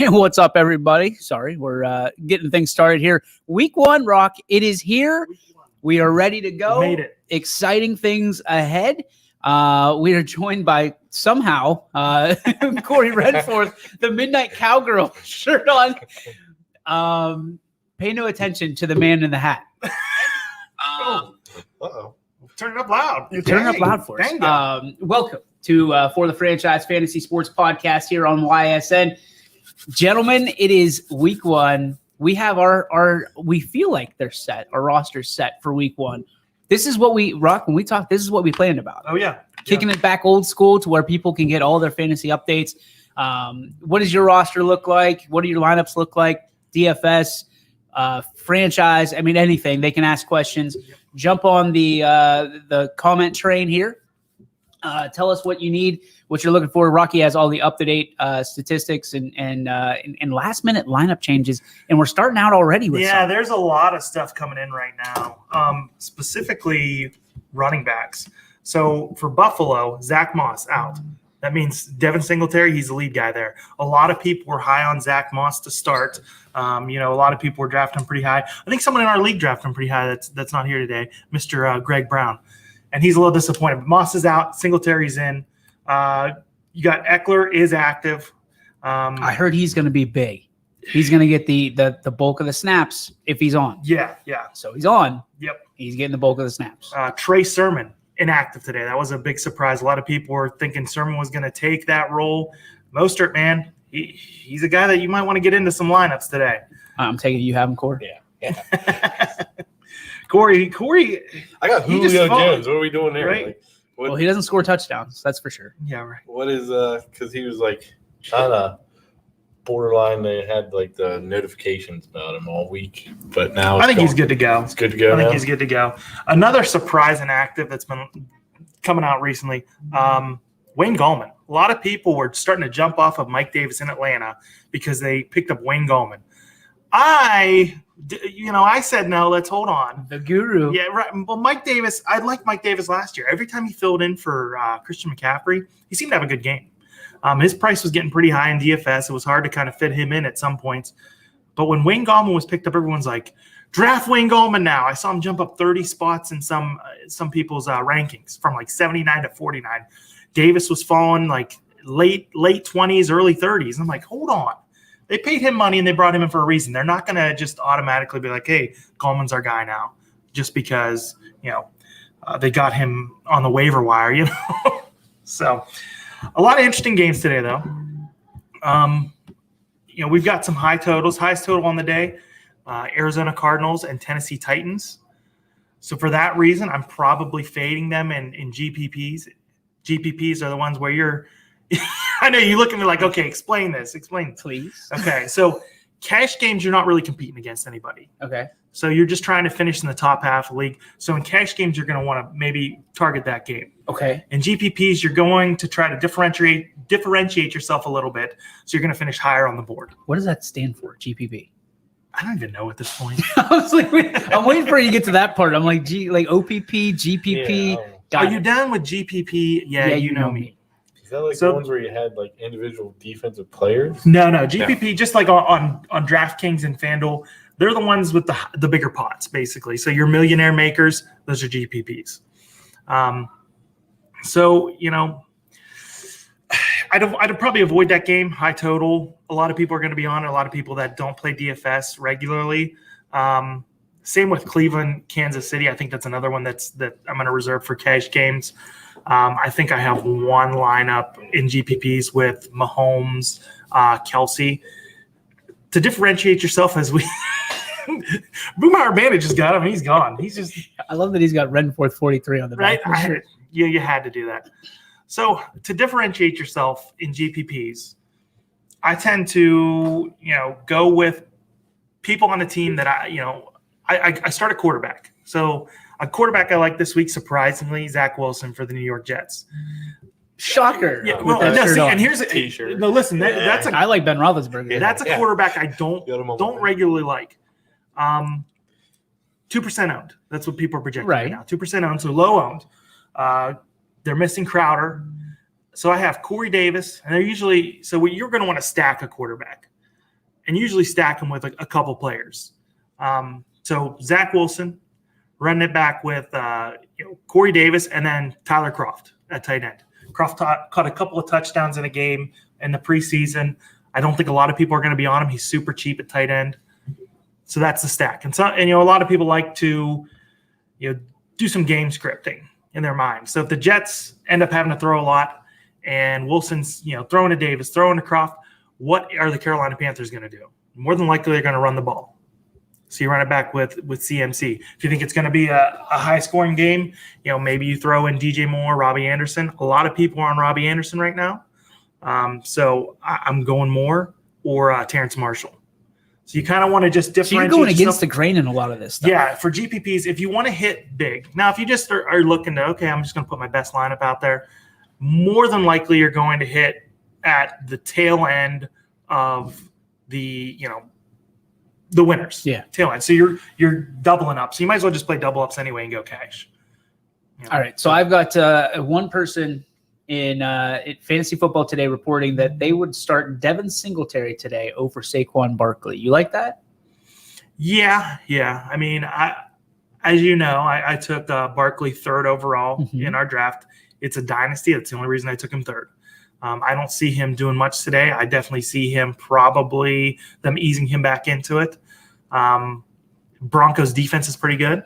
What's up, everybody? Sorry, we're getting things started here. Week 1, Rock, it is here. We are ready to go. We made it. Exciting things ahead. We are joined by, somehow, Corey Redforth, the Midnight Cowgirl shirt on. Pay no attention to the man in the hat. Uh-oh. Turn it up loud. Turn it up loud for us. Welcome to For the Franchise Fantasy Sports Podcast here on YSN. Gentlemen, it is week 1. We have we feel like they're set. Our roster's set for week 1. This is what we, Rock, when we talk, this is what we planned about. Oh, yeah. Kicking it back old school to where people can get all their fantasy updates. What does your roster look like? What do your lineups look like? DFS, franchise, I mean, anything. They can ask questions. Jump on the comment train here. Tell us what you need, what you're looking for. Rocky has all the up-to-date statistics and last-minute lineup changes, and we're starting out already with some. There's a lot of stuff coming in right now, specifically running backs. So for Buffalo, Zach Moss out. That means Devin Singletary, he's the lead guy there. A lot of people were high on Zach Moss to start. A lot of people were drafting him pretty high. I think someone in our league drafted him pretty high that's not here today, Mr. Greg Brown. And he's a little disappointed. But Moss is out. Singletary's in. You got Eckler is active. I heard he's going to be big. He's going to get the bulk of the snaps if he's on. Yeah. So he's on. Yep. He's getting the bulk of the snaps. Trey Sermon, inactive today. That was a big surprise. A lot of people were thinking Sermon was going to take that role. Mostert, man, he's a guy that you might want to get into some lineups today. I'm taking it you have him, Corey. Yeah. Corey. I got Julio Jones. What are we doing there? Right? Like, Well, he doesn't score touchdowns. That's for sure. Yeah, right. What is because he was like kind of borderline. They had like the notifications about him all week, but now I think he's good to go. It's good to go. I think he's good to go. Another surprise inactive that's been coming out recently, Wayne Gallman. A lot of people were starting to jump off of Mike Davis in Atlanta because they picked up Wayne Gallman. I said no. Let's hold on. The guru. Yeah, right. Well, Mike Davis, I liked Mike Davis last year. Every time he filled in for Christian McCaffrey, he seemed to have a good game. His price was getting pretty high in DFS. It was hard to kind of fit him in at some points. But when Wayne Gallman was picked up, everyone's like, draft Wayne Gallman now. I saw him jump up 30 spots in some people's rankings from like 79 to 49. Davis was falling like late 20s, early 30s. I'm like, hold on. They paid him money and they brought him in for a reason. They're not going to just automatically be like, hey, Gallman's our guy now, just because, they got him on the waiver wire, So a lot of interesting games today, though. We've got some high totals. Highest total on the day, Arizona Cardinals and Tennessee Titans. So for that reason, I'm probably fading them in GPPs. GPPs are the ones where you're – I know you look at me like, okay, explain this. Explain. Please. Okay, so cash games, you're not really competing against anybody. Okay. So you're just trying to finish in the top half of the league. So in cash games, you're going to want to maybe target that game. Okay. In GPPs, you're going to try to differentiate yourself a little bit, so you're going to finish higher on the board. What does that stand for, GPP? I don't even know at this point. I was like, I'm waiting for you to get to that part. I'm like, OPP, GPP. Yeah, Are you down with GPP? Yeah, you know me. Is that like the ones where you had like individual defensive players? No. GPP, just like on DraftKings and FanDuel, they're the ones with the bigger pots, basically. So your millionaire makers, those are GPPs. I'd probably avoid that game, high total. A lot of people are going to be on it. A lot of people that don't play DFS regularly. Same with Cleveland, Kansas City. I think that's another one that I'm going to reserve for cash games. I think I have one lineup in GPPs with Mahomes, Kelsey. To differentiate yourself as we Boomhauer Bandit just got him. He's gone. He's just – I love that he's got Renforth 43 on the back. Right? You had to do that. So to differentiate yourself in GPPs, I tend to, go with people on the team that I start a quarterback. So a quarterback I like this week, surprisingly, Zach Wilson for the New York Jets. Shocker. Yeah, and here's a T-shirt. No, listen, that's I like Ben Roethlisberger. That's a quarterback I don't regularly like. 2% owned. That's what people are projecting right now. 2% owned, so low owned. They're missing Crowder. So I have Corey Davis, and they're usually – so you're going to want to stack a quarterback. and usually stack them with a couple players. So Zach Wilson, running it back with Corey Davis, and then Tyler Kroft at tight end. Kroft caught a couple of touchdowns in a game in the preseason. I don't think a lot of people are going to be on him. He's super cheap at tight end. So that's the stack. And a lot of people like to do some game scripting in their mind. So if the Jets end up having to throw a lot and Wilson's throwing to Davis, throwing to Kroft, what are the Carolina Panthers going to do? More than likely they're going to run the ball. So you run it back with CMC. If you think it's going to be a high-scoring game, maybe you throw in DJ Moore, Robbie Anderson. A lot of people are on Robbie Anderson right now. So I'm going Moore or Terrence Marshall. So you kind of want to just differentiate. So you're going against the grain in a lot of this stuff. Yeah, for GPPs, if you want to hit big. Now, if you just are looking to, okay, I'm just going to put my best lineup out there, more than likely you're going to hit at the tail end of the winners. Yeah. Tail end. So you're doubling up. So you might as well just play double ups anyway and go cash. All right. So I've got one person in Fantasy Football Today reporting that they would start Devin Singletary today over Saquon Barkley. You like that? Yeah. I mean, as you know, I took Barkley third overall in our draft. It's a dynasty. That's the only reason I took him third. I don't see him doing much today. I definitely see him probably them easing him back into it. Broncos defense is pretty good.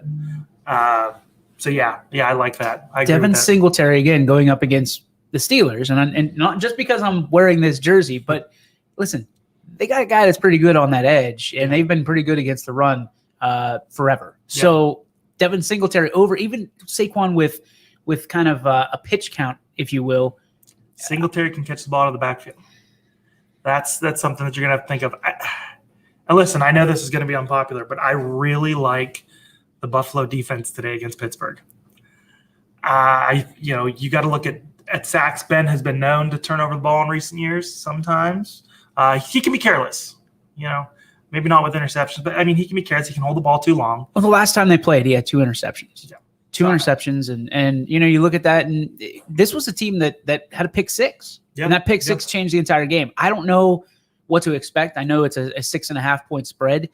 So yeah, I like that. I agree Devin with that. Singletary again going up against the Steelers, and not just because I'm wearing this jersey, but listen, they got a guy that's pretty good on that edge, and they've been pretty good against the run forever. Yeah. So Devin Singletary over even Saquon with kind of a pitch count, if you will. Singletary can catch the ball out of the backfield. That's something that you're gonna have to think of. And listen, I know this is gonna be unpopular, but I really like the Buffalo defense today against Pittsburgh. You got to look at sacks. Ben has been known to turn over the ball in recent years. Sometimes he can be careless. Maybe not with interceptions, but I mean he can be careless. He can hold the ball too long. Well, the last time they played, he had 2 interceptions. Yeah. Two interceptions, and you look at that, and this was a team that had a pick six, and that pick six changed the entire game. I don't know what to expect. I know it's a 6.5 point spread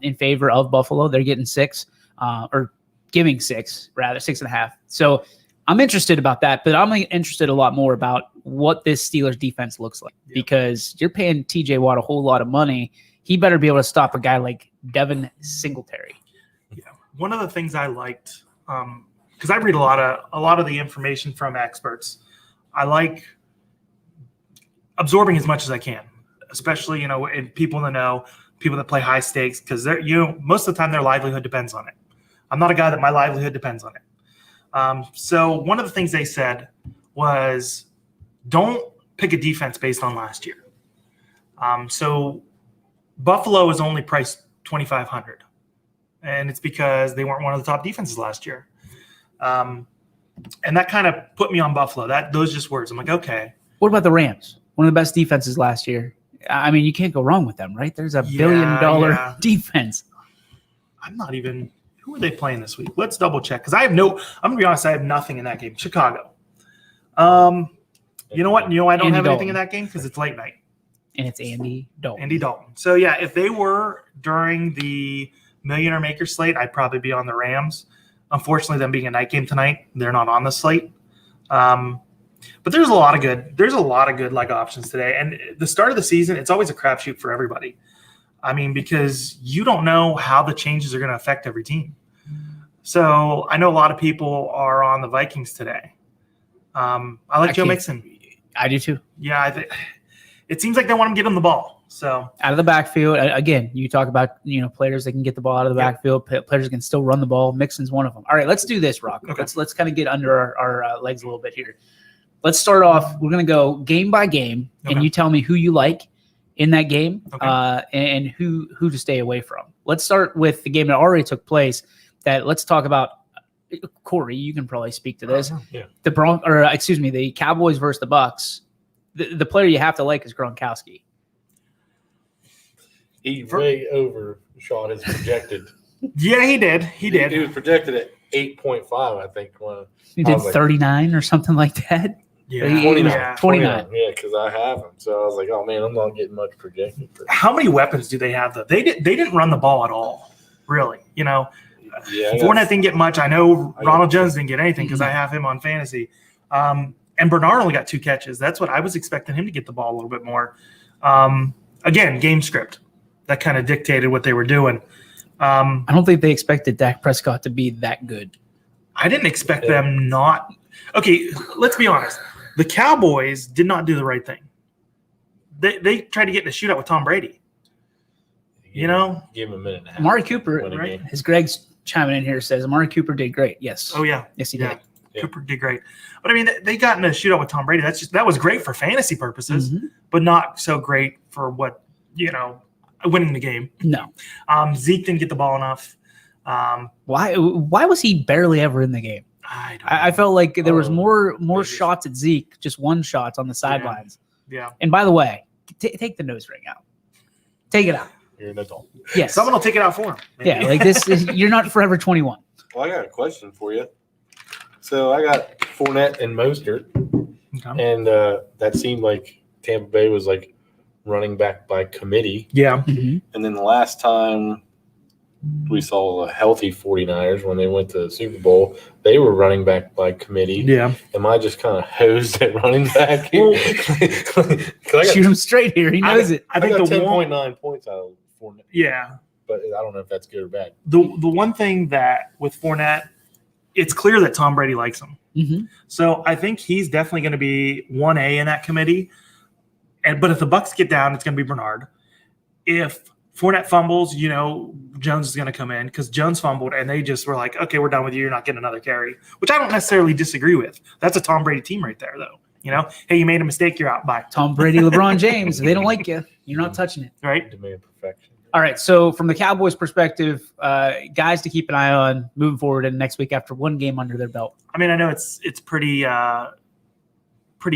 in favor of Buffalo. They're getting 6, or giving 6 rather, 6.5. So I'm interested about that, but I'm interested a lot more about what this Steelers defense looks like because you're paying TJ Watt a whole lot of money. He better be able to stop a guy like Devin Singletary. Yeah, one of the things I liked. Because I read a lot of the information from experts. I like absorbing as much as I can, especially in people in the know, people that play high stakes, because most of the time their livelihood depends on it. I'm not a guy that my livelihood depends on it. So one of the things they said was don't pick a defense based on last year. So Buffalo is only priced $2,500. And it's because they weren't one of the top defenses last year. And that kind of put me on Buffalo. Those just words. I'm like, okay. What about the Rams? One of the best defenses last year. I mean, you can't go wrong with them, right? There's a $1 billion defense. I'm not even – who are they playing this week? Let's double check. Because I'm going to be honest, I have nothing in that game. Chicago. You know what? I don't have anything in that game because it's late night. And it's Andy Dalton. So, yeah, if they were during the – Millionaire Maker slate, I'd probably be on the Rams. Unfortunately, them being a night game tonight, they're not on the slate. But there's a lot of good like options today. And the start of the season, it's always a crapshoot for everybody. I mean, because you don't know how the changes are going to affect every team. So I know a lot of people are on the Vikings today. I like Joe Mixon. I do too. Yeah, it seems like they want him to get him the ball. So out of the backfield, again, you talk about players that can get the ball out of the backfield, players that can still run the ball. Mixon's one of them. All right, let's do this, Rock. Okay. Let's kind of get under our legs a little bit here. Let's start off. We're going to go game by game, and you tell me who you like in that game, and who to stay away from. Let's start with the game that already took place. Let's talk about. Corey, you can probably speak to this. The Cowboys versus the Bucks. The player you have to like is Gronkowski. He way overshot his projected. Yeah, he did. He was projected at 8.5, I think. He did 39 or something like that. Yeah. He- 29. Yeah. 29. Yeah, because I have him. So I was like, oh man, I'm not getting much projected. How many weapons do they have though? They didn't run the ball at all, really. Yeah, Fournette didn't get much. I know I got- Ronald Jones didn't get anything because I have him on fantasy. And Bernard only got 2 catches. That's what I was expecting him to get the ball a little bit more. Again, game script that kind of dictated what they were doing. I don't think they expected Dak Prescott to be that good. I didn't expect them not. Okay, let's be honest. The Cowboys did not do the right thing. They tried to get in a shootout with Tom Brady. Give him a minute and a half. Amari Cooper, Win a right? game. as Greg's chiming in here, says Amari Cooper did great. Yes. Oh, yeah. Yes, he Yeah. did. Yeah. Cooper did great. But, I mean, they got in a shootout with Tom Brady. That was great for fantasy purposes, Mhm. but not so great for winning the game. No. Zeke didn't get the ball enough. Why was he barely ever in the game? I felt like there was more maybe. shots at Zeke, just one shots on the sidelines. Yeah. And by the way, take the nose ring out. Take it out. You're an adult. Yes. Someone will take it out for him. maybe. Yeah, like this is you're not forever 21. Well, I got a question for you. So I got Fournette and Mostert, Okay. and that seemed like Tampa Bay was like running back by committee. Yeah. And then the last time we saw a healthy 49ers when they went to the Super Bowl, they were running back by committee. Yeah. Am I just kind of hosed at running back? Well, Shoot him straight here. He knows it. I think got the one, 10.9 points out of Fournette, yeah. but I don't know if that's good or bad. The one thing that with Fournette, it's clear that Tom Brady likes him. Mm-hmm. So I think he's definitely going to be 1A in that committee. But if the Bucs get down, it's going to be Bernard. If Fournette fumbles, Jones is going to come in because Jones fumbled, and they just were like, okay, we're done with you. You're not getting another carry, which I don't necessarily disagree with. That's a Tom Brady team right there, though. Hey, you made a mistake. You're out. Bye. Tom Brady, LeBron James. If they don't like you, you're not touching it. Right? Demand perfection. All right. So from the Cowboys' perspective, guys to keep an eye on moving forward in next week after one game under their belt. I mean, I know it's pretty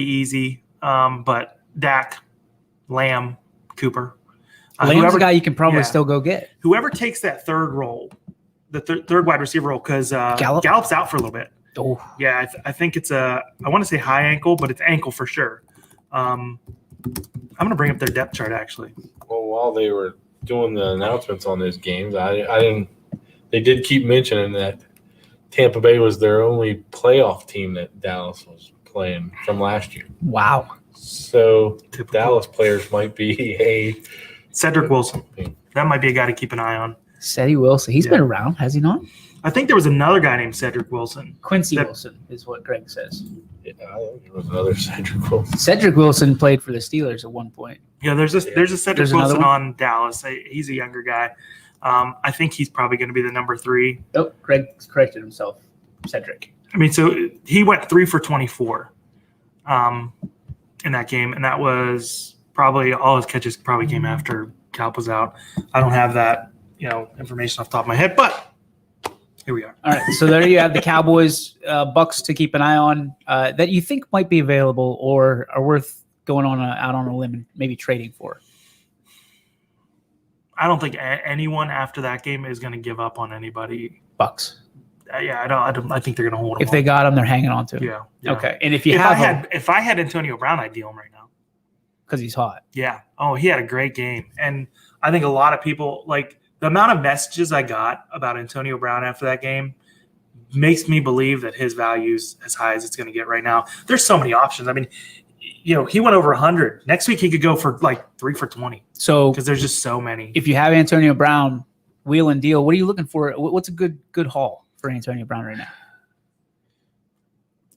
easy, but Dak, Lamb, Cooper. Lamb's a guy you can probably yeah. still go get. Whoever takes that third role, the third wide receiver role, because Gallup's out for a little bit. Oh, Yeah, I think it's I want to say high ankle, but it's ankle for sure. I'm going to bring up their depth chart, actually. Well, while they were doing the announcements on those games, I didn't. They did keep mentioning that Tampa Bay was their only playoff team that Dallas was playing from last year. wow. So Typical. Dallas players might be a Cedric Wilson. That might be a guy to keep an eye on. Ceddy Wilson. He's Yeah. been around, has he not? I think there was another guy named Cedric Wilson. Quincy That- Wilson is what Greg says. I think there was another Cedric Wilson. Cedric Wilson played for the Steelers at one point. Yeah, there's a Cedric There's another Wilson one? on Dallas. He's a younger guy. I think he's probably going to be the number 3. Oh, Greg corrected himself. Cedric. I mean, so he went 3 for 24 in that game, and that was probably all his catches probably came after Calp was out. I don't have that information off the top of my head, but here we are. All right, so there you have the Cowboys, Bucks to keep an eye on that you think might be available or are worth going out on a limb and maybe trading for. I don't think anyone after that game is going to give up on anybody. Bucks. Yeah, I don't. I think they're going to hold him. If they got him, they're hanging on to him. yeah. Okay, and if you If have if I had Antonio Brown, I'd deal him right now. because he's hot. Yeah. Oh, he had a great game. And I think a lot of people, like the amount of messages I got about Antonio Brown after that game makes me believe that his value's as high as it's going to get right now. There's so many options. I mean, he went over 100. Next week he could go for like 3 for 20 So because there's just so many. if you have Antonio Brown, wheel and deal, what are you looking for? What's a good haul for Antonio Brown right now?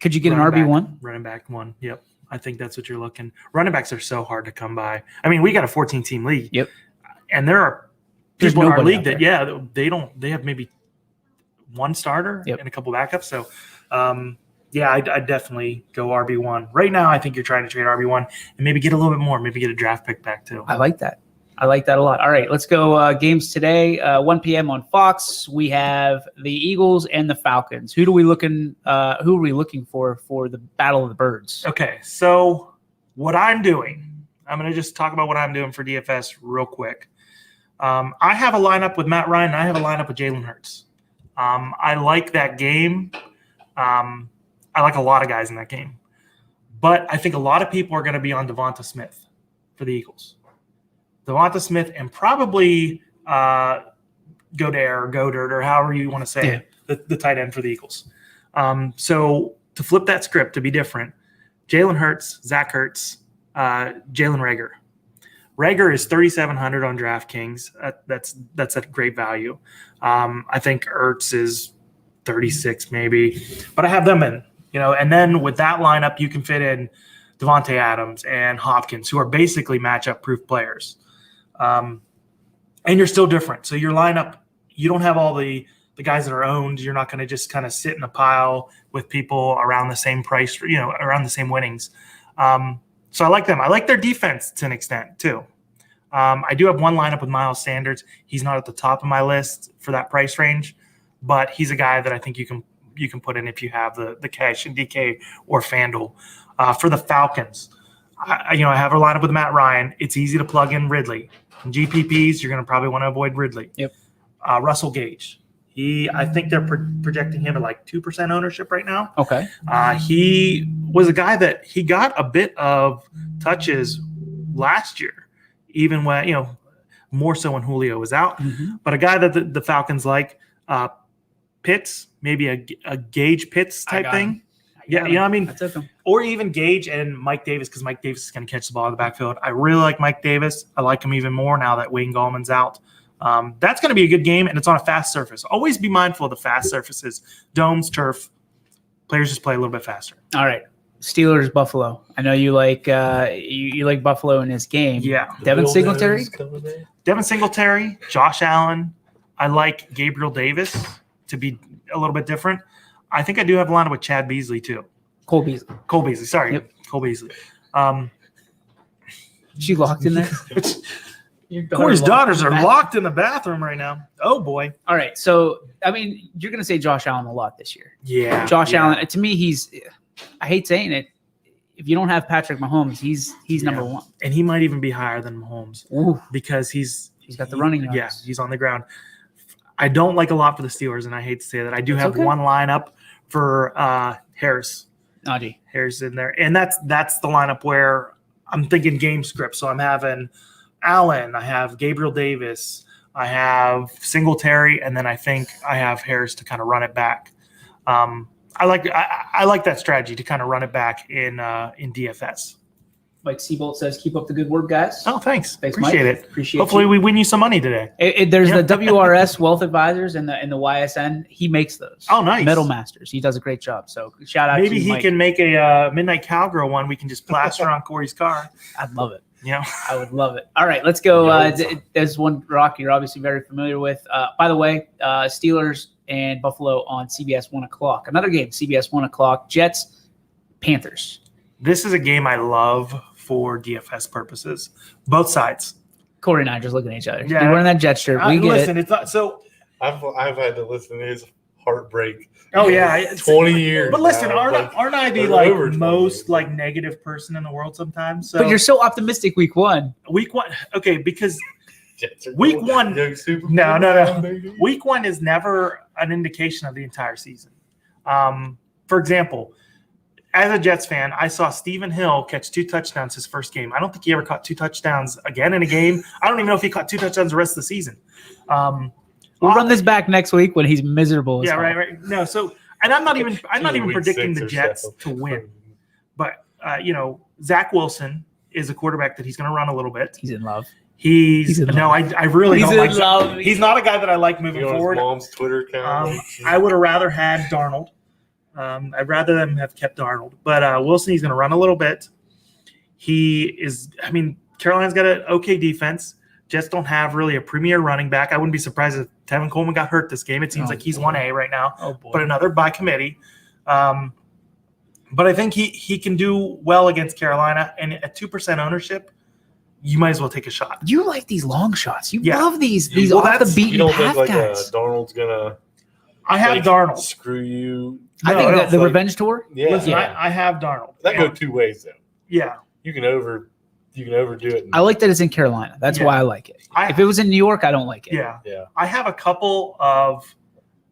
Could you get an RB1? Running back 1. Yep. I think that's what you're looking. Running backs are so hard to come by. I mean, we got a 14-team league. Yep. And there are There's people in our nobody league out that, they have maybe one starter Yep. and a couple backups. So, I'd definitely go RB1. Right now, I think you're trying to trade RB1 and maybe get a little bit more, maybe get a draft pick back too. I like that. I like that a lot. All right, let's go games today. 1 p.m. on Fox. We have the Eagles and the Falcons. Who are we looking for the Battle of the Birds? Okay, so what I'm doing, I'm going to just talk about what I'm doing for DFS real quick. I have a lineup with Matt Ryan, and I have a lineup with Jalen Hurts. I like that game. I like a lot of guys in that game. But I think a lot of people are going to be on Devonta Smith for the Eagles. Devonta Smith and probably Goddard or however you want to say it, the tight end for the Eagles. So to flip that script to be different, Jalen Hurts, Zach Ertz, Jalen Reagor. Reagor is 3,700 on DraftKings. That's a great value. I think Ertz is 36 maybe, but I have them in. And then with that lineup, you can fit in Devontae Adams and Hopkins, who are basically matchup-proof players. And you're still different. So your lineup, you don't have all the guys that are owned. You're not going to just kind of sit in a pile with people around the same price, around the same winnings. So I like them. I like their defense to an extent too. I do have one lineup with Miles Sanders. He's not at the top of my list for that price range, but he's a guy that I think you can put in if you have the cash in DK or FanDuel. For the Falcons, I have a lineup with Matt Ryan. It's easy to plug in Ridley. In GPPs, you're going to probably want to avoid Ridley. Yep. Russell Gage. I think they're projecting him at like 2% ownership right now. Okay. He was a guy that he got a bit of touches last year, even when, more so when Julio was out. Mm-hmm. But a guy that the Falcons like, Pitts, maybe a Gage Pitts type thing. Yeah, you know what I mean? I took him. Or even Gage and Mike Davis, because Mike Davis is going to catch the ball in the backfield. I really like Mike Davis. I like him even more now that Wayne Gallman's out. That's going to be a good game, and it's on a fast surface. Always be mindful of the fast surfaces. Domes, turf. Players just play a little bit faster. All right. Steelers, Buffalo. I know you like you like Buffalo in this game. Yeah. Devin Singletary? Devin Singletary, Josh Allen. I like Gabriel Davis to be a little bit different. I think I do have a lineup with Chad Beasley too. Cole Beasley. Sorry. Yep. Cole Beasley. She locked in there? Corey's daughters are locked in the bathroom right now. Oh, boy. All right. So, you're going to say Josh Allen a lot this year. Yeah. Josh Allen, to me, I hate saying it. If you don't have Patrick Mahomes, he's number one. And he might even be higher than Mahomes. Ooh. Because he's got the running yards. Yeah, he's on the ground. I don't like a lot for the Steelers, and I hate to say that. I do have one lineup for Harris. Najee. Harris in there. And that's the lineup where I'm thinking game script. So I'm having Allen, I have Gabriel Davis, I have Singletary, and then I think I have Harris to kind of run it back. I like that strategy to kind of run it back in DFS. Mike Seabolt says, keep up the good work, guys. Oh, thanks. Thanks, Appreciate Mike. it. Appreciate Hopefully you. we win you some money today. There's the WRS Wealth Advisors and the YSN. He makes those. Oh, nice. Metal Masters. He does a great job. So shout out Maybe to he Mike. can make a Midnight Cowgirl one we can just plaster on Corey's car. I'd love it. Yeah. I would love it. All right, let's go. There's one rock you're obviously very familiar with. By the way, Steelers and Buffalo on CBS 1 o'clock. Another game, CBS 1 o'clock. Jets, Panthers. This is a game I love for DFS purposes. Both sides. Corey and I are just looking at each other. Yeah. You're wearing that Jets shirt. We get listen, it. it's not so. I've had to listen to his heartbreak. Oh yeah, 20 years. But listen, now. aren't I the they're over 20 most years. negative person in the world sometimes? So But you're so optimistic week one. week one, okay, because Jets are week going- one- young Super no, Bowl no. now, baby. week one is never an indication of the entire season. For example, as a Jets fan, I saw Stephen Hill catch 2 touchdowns his first game. I don't think he ever caught 2 touchdowns again in a game. I don't even know if he caught 2 touchdowns the rest of the season. We'll run this back next week when he's miserable. as Yeah, hell. right. No, so and I'm not even Week predicting 6 the or Jets 7. to win, but Zach Wilson is a quarterback that he's going to run a little bit. He's in love. He's in no, love. I really He's don't like. in love. He's not a guy that I like moving You know his forward. mom's Twitter account. I would have rather had Darnold. I'd rather them have kept Darnold, but Wilson, he's going to run a little bit. He is. I mean, Carolina's got an okay defense. Jets don't have really a premier running back. I wouldn't be surprised if Tevin Coleman got hurt this game. It seems like he's 1A right now, Oh boy. but another by committee. But I think he can do well against Carolina, and at 2% ownership, you might as well take a shot. You like these long shots. You Yeah. love these Well, off the that's- beaten you don't path think guys. Darnold's gonna I have like, Darnold. screw you? I think No, that the like- revenge tour. Yeah, Listen, Yeah. I have Darnold. that go 2 ways though. Yeah. You can overdo it. I like that it's in Carolina. That's Yeah. why I like it. I- If it was in New York, I don't like it. Yeah. Yeah. I have a couple of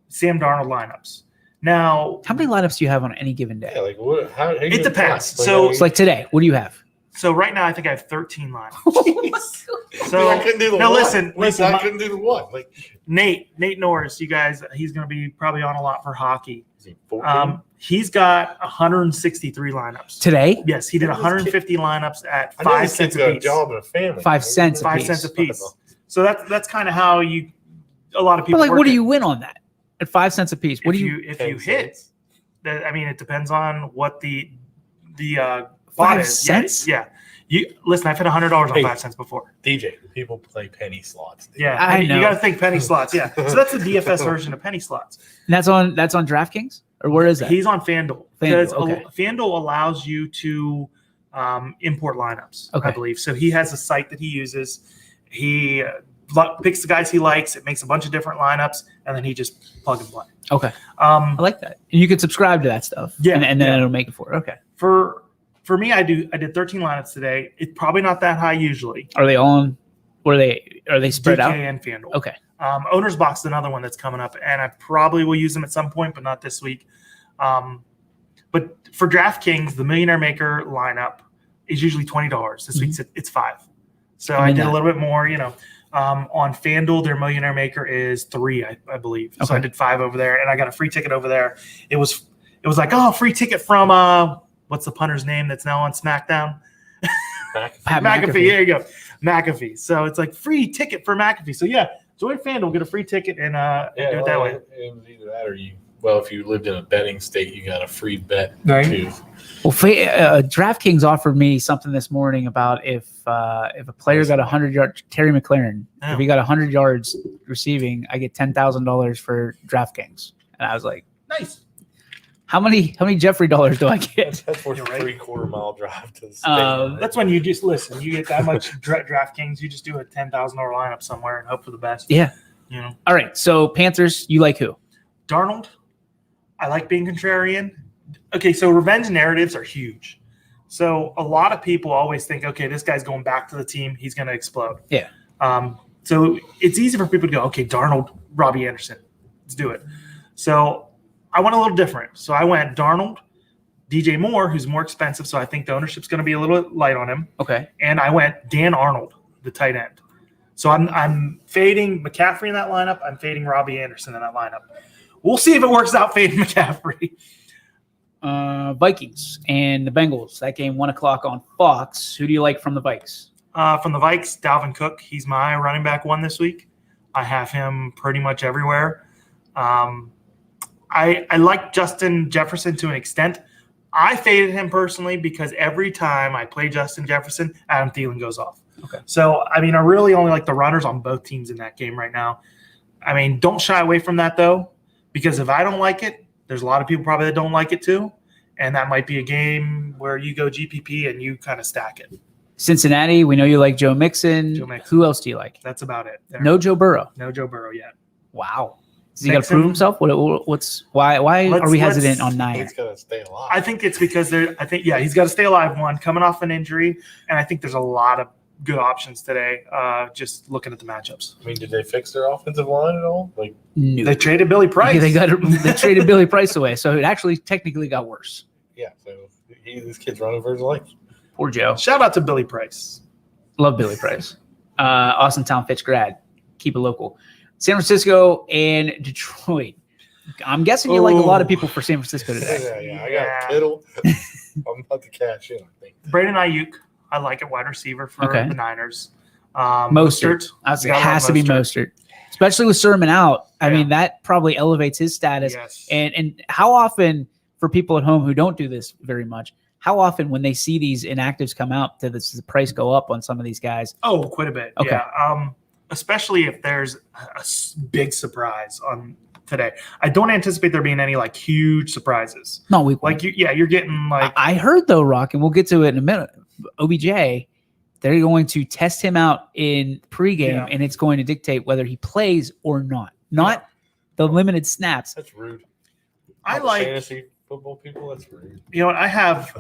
Sam Darnold lineups. Now, How many lineups do you have on any given day? Yeah, like what? How you It gonna depends. play? So- It's like today. What do you have? so right now I think I have 13 lineups. so I couldn't do the now one. listen, I couldn't do the one. Like, Nate Norris, you guys, he's going to be probably on a lot for hockey. is he 14? He's got 163 lineups. Today? Yes, he did What is 150 lineups at I know 5 this cents kid's got a a piece. job and a family. 5 cents a 5 piece. cents a piece. So that's kind of how a lot of people. But like, work what do it. you win on that? At 5 cents a piece? What if do you? if 10 you hit? cents. I mean, it depends on what the 5 bot is. cents? Yeah. You listen. I've hit $100 on Hey. 5 cents before. DJ, people play penny slots. dude. Yeah, I know. You got to think penny slots. Yeah, so that's the DFS version of penny slots. And that's on DraftKings, or where is that? He's on FanDuel because FanDuel, okay. FanDuel allows you to import lineups. Okay. I believe so. He has a site that he uses. He picks the guys he likes. It makes a bunch of different lineups, and then he just plug and play. Okay, I like that. And you can subscribe to that stuff. Yeah, and then yeah. it'll make it for it. Okay. For me, I did 13 lineups today. It's probably not that high usually. Are they on? Are they spread DK out? and FanDuel. Okay. Owner's Box is another one that's coming up, and I probably will use them at some point, but not this week. But for DraftKings, the Millionaire Maker lineup is usually $20. This week it's $5. So I did a little bit more. On FanDuel, their Millionaire Maker is $3, I believe. So Okay. I did $5 over there, and I got a free ticket over there. It was like, free ticket from what's the punter's name that's now on SmackDown? Pat McAfee. McAfee. There you go, McAfee. So it's like free ticket for McAfee. So yeah, join FanDuel, get a free ticket, and do it that way. It was either that or if you lived in a betting state, you got a free bet Right. too. Well, DraftKings offered me something this morning about if a player got 100 yards, Terry McLaren, if he got 100 yards receiving, I get $10,000 for DraftKings. And I was like, Nice. how many Jeffrey dollars do I get? That's worth You're right. 3/4 mile drive to the state. Um, That's when you just listen. You get that much DraftKings, you just do a $10,000 lineup somewhere and hope for the best. Yeah. All right. So Panthers, you like who? Darnold, I like being contrarian. Okay, so revenge narratives are huge. So a lot of people always think, okay, this guy's going back to the team. He's going to explode. Yeah. So it's easy for people to go, okay, Darnold, Robbie Anderson. Let's do it. So I went a little different. So I went Darnold, DJ Moore, who's more expensive. So I think the ownership's going to be a little bit light on him. Okay. And I went Dan Arnold, the tight end. So I'm fading McCaffrey in that lineup. I'm fading Robbie Anderson in that lineup. We'll see if it works out fading McCaffrey. Vikings and the Bengals. That game 1:00 on Fox. Who do you like from the Vikes? From the Vikes, Dalvin Cook. He's my running back one this week. I have him pretty much everywhere. I like Justin Jefferson to an extent. I faded him personally because every time I play Justin Jefferson, Adam Thielen goes off. Okay. So, I mean, I really only like the runners on both teams in that game right now. I mean, don't shy away from that, though, because if I don't like it, there's a lot of people probably that don't like it too. And that might be a game where you go GPP and you kind of stack it. Cincinnati, we know you like Joe Mixon. Joe Mixon. Who else do you like? That's about it. There. No Joe Burrow. No Joe Burrow yet. Wow. Does he got to Mixon. prove himself? Why are we hesitant on Niner? He's got to stay alive. I think it's because he's got to stay alive, one, coming off an injury. And I think there's a lot of good options today, just looking at the matchups. I mean, did they fix their offensive line at all? Like, No. They traded Billy Price. Yeah, they traded Billy Price away, so it actually technically got worse. yeah, so this kid's running for his life. Poor Joe. Shout out to Billy Price. Love Billy Price. Austin Town Fitch grad. Keep it local. San Francisco and Detroit. I'm guessing you like a lot of people for San Francisco today. Yeah. I got Kittle. I'm about to cash in, I think. Brandon Ayuk, I like at wide receiver for Okay. the Niners. Mostert. I would say it Gotta has love to be Mostert. Mostert. Especially with Sermon out. I Yeah. mean, that probably elevates his status. Yes. And how often, for people at home who don't do this very much, how often when they see these inactives come out, does the price go up on some of these guys? Oh, quite a bit. Okay. Yeah. Especially if there's big surprise on today. I don't anticipate there being any like huge surprises. No, we Like you're getting like I heard though, Rock, and we'll get to it in a minute. OBJ, they're going to test him out in pregame, Yeah. and it's going to dictate whether he plays or not the limited snaps. That's rude. I All the like fantasy football people. That's rude. what I have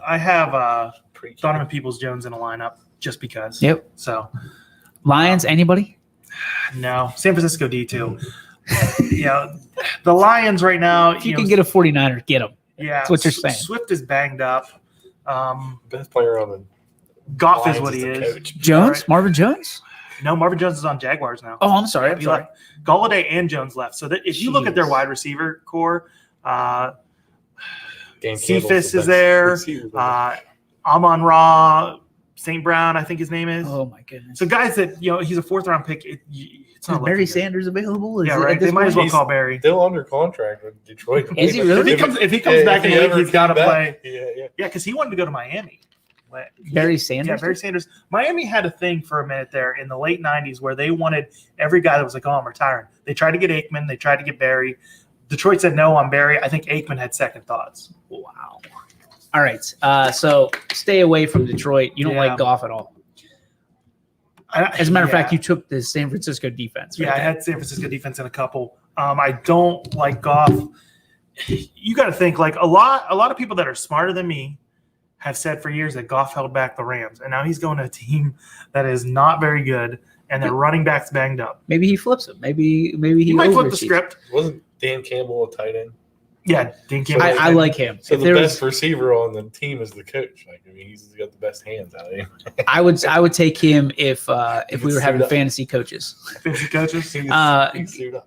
Pre-Q. Donovan Peoples-Jones in a lineup just because. Yep. So Lions, anybody? no, San Francisco D2. The Lions right now, If you can get a 49er, get him. yeah, That's what you're saying. Swift is banged up. Best player on the Goff is Lions what he the is. coach. Jones? Right. Marvin Jones? No, Marvin Jones is on Jaguars now. Oh, I'm sorry. Yeah, I'm he sorry. left. Galladay and Jones left. So if you look at their Jeez. wide receiver core, Dan Cephas Campbell's the is best there. receiver. Amon-Ra, St. Brown, I think his name is. Oh, my goodness. So guys that, he's a 4th-round pick. It's Is not Barry looking good. Sanders available? Is Yeah, it- right. at this They might as well point? call Barry. Still under contract with Detroit. Is he really? If he comes back in the league, ever he's got to came play. back, Yeah. Yeah, because he wanted to go to Miami. Barry Sanders? Yeah, Barry Sanders. Miami had a thing for a minute there in the late 90s where they wanted every guy that was like, oh, I'm retiring. They tried to get Aikman. They tried to get Barry. Detroit said no on Barry. I think Aikman had second thoughts. Wow. All right. So stay away from Detroit. You don't Yeah. like Goff at all. As a matter of fact, you took the San Francisco defense. Yeah, right I there. had San Francisco defense in a couple. I don't like Goff. You got to think like a lot of people that are smarter than me have said for years that Goff held back the Rams, and now he's going to a team that is not very good, and their running back's banged up. Maybe he flips it. Maybe he You might flip the oversees. script. Wasn't Dan Campbell a tight end? Yeah, Dan Campbell. I like him. So If the there best was- receiver on the team is the coach. Like, I mean, he's got the best hands out of him. I would take him if we were having suit up. fantasy coaches. 50 coaches.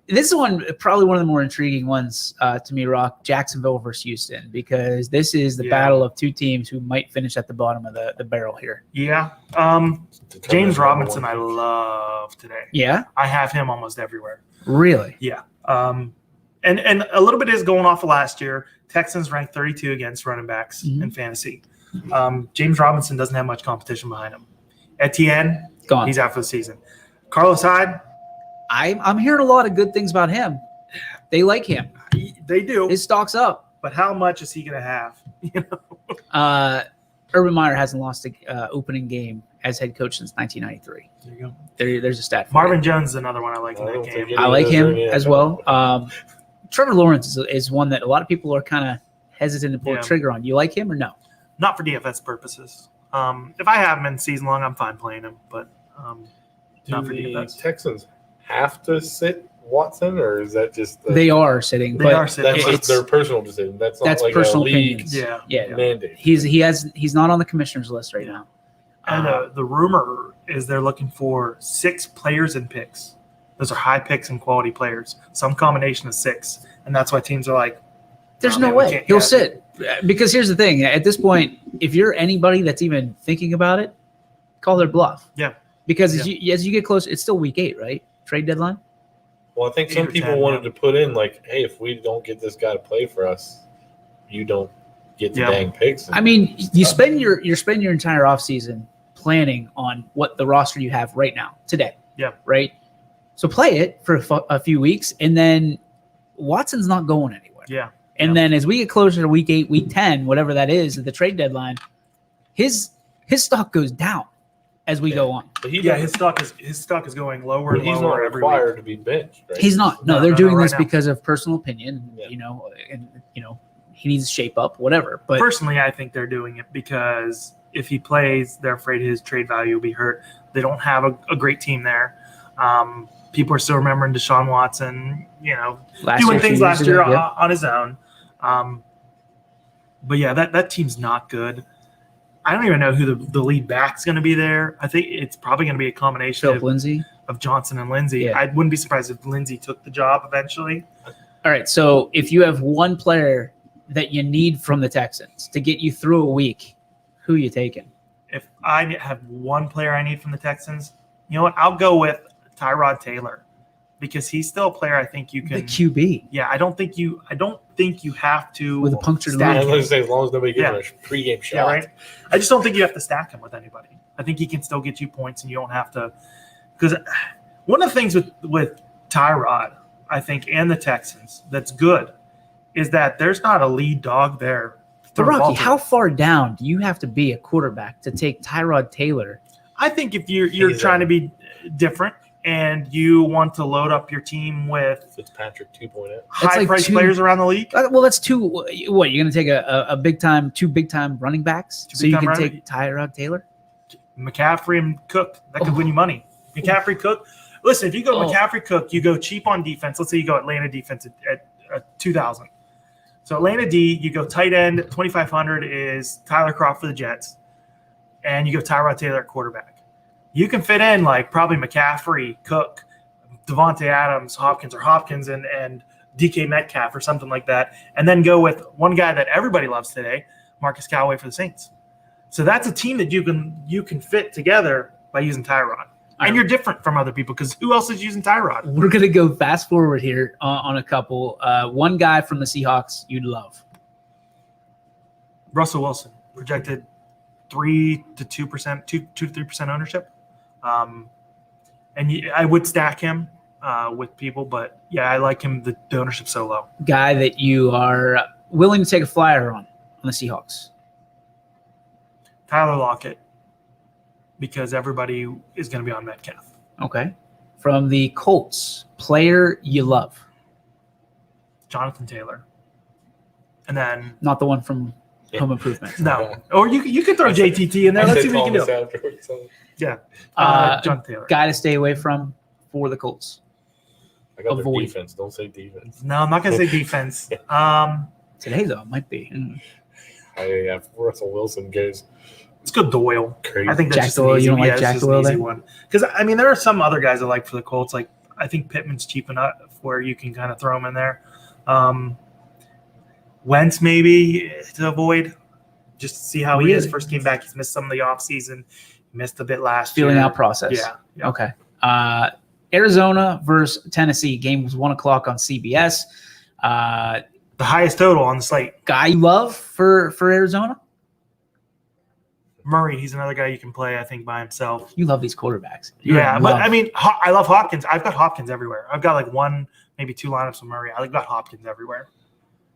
This is probably one of the more intriguing ones to me, Rock. Jacksonville versus Houston, because this is the battle of two teams who might finish at the bottom of the barrel here. Yeah. James Robinson, I love today. Yeah, I have him almost everywhere. really. Yeah. And a little bit is going off of last year. Texans ranked 32 against running backs in fantasy. James Robinson doesn't have much competition behind him. Etienne, Gone. he's out for the season. Carlos Hyde, I'm hearing a lot of good things about him. They like him. they do. His stock's up. But how much is he going to have? You know? Urban Meyer hasn't lost an opening game as head coach since 1993. There you go. There's a stat. For Marvin you. Jones is another one I like in I that don't game. think I like him Yeah, as well. Trevor Lawrence is one that a lot of people are kind of hesitant to pull Yeah. the trigger on. You like him or no? Not for DFS purposes. If I have him in season long, I'm fine playing him. But Do not for the defense. Texans have to sit Watson, or is that just They are sitting. They but are sitting. that's it's- just their personal decision? That's not that's like personal a league opinions. Yeah. Yeah. mandate. He's not on the commissioner's list right now. And the rumor is they're looking for 6 players and picks. Those are high picks and quality players. Some combination of 6. And that's why teams are like, There's oh, no man, we way can't- he'll yeah. sit. Because here's the thing: at this point, if you're anybody that's even thinking about it, call their bluff. Yeah. Because as you get close, it's still week 8, right? Trade deadline. Well, I think 8 some or people 10, wanted to put in like, hey, if we don't get this guy to play for us, you don't get the Yeah. dang picks. I mean, you spend your entire offseason planning on what the roster you have right now, today. Yeah. Right? So play it for a few weeks, and then Watson's not going anywhere. yeah. And then as we get closer to week 8, week 10, whatever that is, at the trade deadline, his stock goes down as we go on. But he Yeah, doesn't- his stock is going lower but and he's not lower every required week. to be benched. Right? He's not. No, No, they're no, doing right this now. because of personal opinion, Yeah. and he needs to shape up, whatever. But Personally, I think they're doing it because if he plays, they're afraid his trade value will be hurt. They don't have a great team there. People are still remembering Deshaun Watson, doing things last year on his own. But yeah, that team's not good. I don't even know who the lead back's going to be there. I think it's probably going to be a combination Philip Lindsay. of Johnson and Lindsey. Yeah. I wouldn't be surprised if Lindsey took the job eventually. All right. So if you have one player that you need from the Texans to get you through a week, who are you taking? If I have one player I need from the Texans, you know what? I'll go with Tyrod Taylor because he's still a player I think you The can. QB Yeah, I don't think you have to with a punctured Stack I leg. was going to say, as long as nobody gives Yeah. him a pregame shot. Yeah, right. I just don't think you have to stack him with anybody. I think he can still get you points, and you don't have to. Because one of the things with Tyrod, I think, and the Texans that's good is that there's not a lead dog there. to But throw the ball Rocky, to. how far down do you have to be a quarterback to take Tyrod Taylor? I think if you're He's trying to be different and you want to load up your team with Fitzpatrick 2.0. high-priced two- players around the league, Well, that's two. What you're going to take two big time running backs Two so you big-time can running- take Tyrod Taylor? McCaffrey and Cook, that could win you money. McCaffrey, Cook. Listen, if you go Oh. McCaffrey, Cook, you go cheap on defense. Let's say you go Atlanta defense at 2,000. So Atlanta D, you go tight end, 2,500 is Tyler Kroft for the Jets, and you go Tyrod Taylor at quarterback. You can fit in like probably McCaffrey, Cook, Devontae Adams, Hopkins and DK Metcalf or something like that, and then go with one guy that everybody loves today, Marcus Callaway for the Saints. So that's a team that you can fit together by using Tyrod. And you're different from other people because who else is using Tyrod? We're going to go fast forward here on a couple. One guy from the Seahawks you'd love. Russell Wilson, projected 3 to 2%, 2 to 3% ownership. And I would stack him with people, but yeah, I like him, the ownership so low. Guy that you are willing to take a flyer on the Seahawks. Tyler Lockett, because everybody is going to be on Metcalf. Okay. From the Colts, player you love. Jonathan Taylor. And then Not the one from Home Improvement. no, or you could throw JTT in there. Let's see what you can do. Yeah, Jonathan Taylor. Guy to stay away from for the Colts. I got their Avoid. defense. Don't say defense. No, I'm not going to say defense. Today, though, it might be. I have Russell Wilson goes Let's go Doyle. crazy. I think that's Jack just Doyle, an easy, you don't like it's Jack just Doyle an easy there? one. Because I mean, there are some other guys I like for the Colts. Like I think Pittman's cheap enough where you can kind of throw him in there. Wentz maybe to avoid, just to see how he is. First game back, he's missed some of the offseason. He missed a bit last year. Feeling out process. Yeah. Okay. Arizona versus Tennessee. Game was 1 o'clock on CBS. The highest total on the slate. Guy you love for Arizona? Murray, he's another guy you can play, I think, by himself. You love these quarterbacks. Yeah, but I mean, I love Hopkins. I've got Hopkins everywhere. I've got like one, maybe two lineups with Murray. I've got Hopkins everywhere.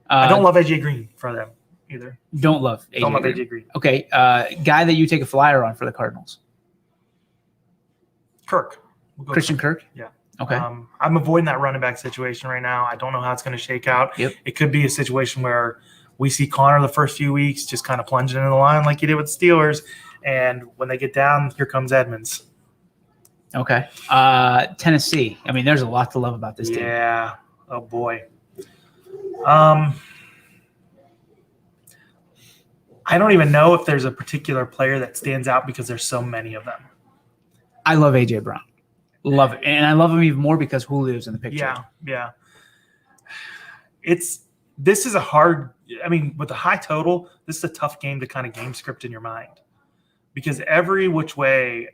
I don't love AJ Green for them either. Don't love AJ Don't love Green. AJ Green. Okay. Guy that you take a flyer on for the Cardinals. Kirk. We'll go Christian Kirk? Yeah. Okay. I'm avoiding that running back situation right now. I don't know how it's going to shake out. Yep. It could be a situation where we see Connor the first few weeks just kind of plunging into the line like he did with the Steelers. And when they get down, here comes Edmonds. Okay. Tennessee. I mean, there's a lot to love about this team. Yeah. Oh, boy. I don't even know if there's a particular player that stands out because there's so many of them. I love A.J. Brown. Love it. And I love him even more because Julio's in the picture. Yeah. This is a hard – I mean, with the high total, this is a tough game to kind of game script in your mind because every which way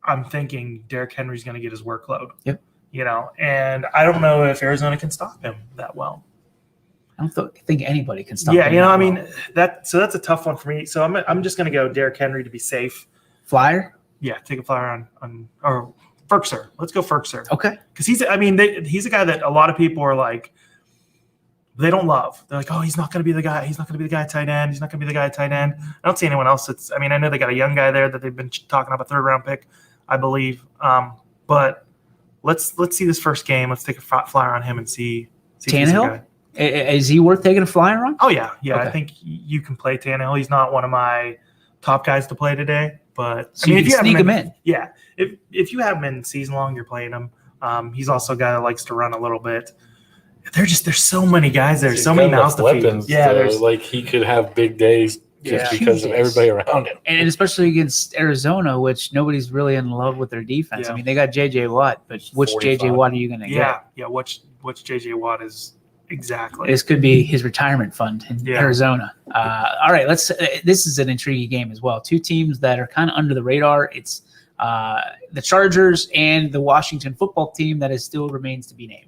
I'm thinking Derrick Henry's going to get his workload. Yep. You know, and I don't know if Arizona can stop him that well. I don't think anybody can stop Yeah, him you know, that I mean, well. that's a tough one for me. So I'm just going to go Derrick Henry to be safe. Flyer? Yeah, take a flyer on or Ferkser. Let's go Ferkser. Okay. Because he's a guy that a lot of people are like, they don't love. They're like, oh, he's not going to be the guy. He's not going to be the guy at tight end. He's not going to be the guy at tight end. I don't see anyone else. I know they got a young guy there that they've been talking about, a third-round pick, I believe. But let's see this first game. Let's take a flyer on him and see. Tannehill? Is he worth taking a flyer on? Oh, yeah. Okay. I think you can play Tannehill. He's not one of my top guys to play today. But So if you sneak him in. Yeah. If you have him in season long, you're playing him. He's also a guy that likes to run a little bit. There's so many guys there, so many mouths to feed. Yeah, there's like he could have big days just because of everybody around him. And especially against Arizona, which nobody's really in love with their defense. Yeah. I mean, they got J.J. Watt, but which 45. J.J. Watt are you going to get? Yeah. Which J.J. Watt is exactly? This could be his retirement fund in Yeah. Arizona. All right, this is an intriguing game as well. Two teams that are kind of under the radar. It's the Chargers and the Washington football team that still remains to be named.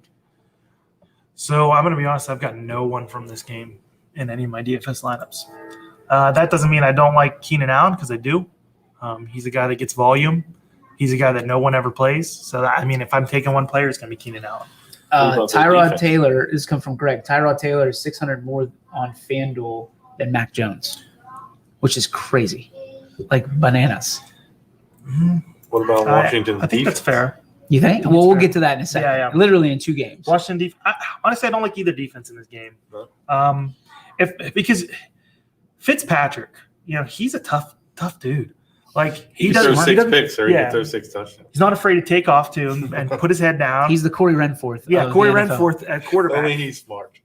So I'm going to be honest. I've got no one from this game in any of my DFS lineups. That doesn't mean I don't like Keenan Allen because I do. He's a guy that gets volume. He's a guy that no one ever plays. So if I'm taking one player, it's going to be Keenan Allen. Tyrod Taylor, this comes from Greg. Tyrod Taylor is 600 more on FanDuel than Mac Jones, which is crazy, like bananas. What about Washington's I think defense? that's fair. You think? Well, we'll get to that in a second. Yeah. Literally in 2 games. Washington defense. Honestly, I don't like either defense in this game. Because Fitzpatrick, he's a tough dude. Like he throw doesn't 6 picks or he yeah. can throw 6 touchdowns. He's not afraid to take off too and put his head down. He's the Corey Renforth. Corey of the NFL. Renforth at quarterback. Only he's smart.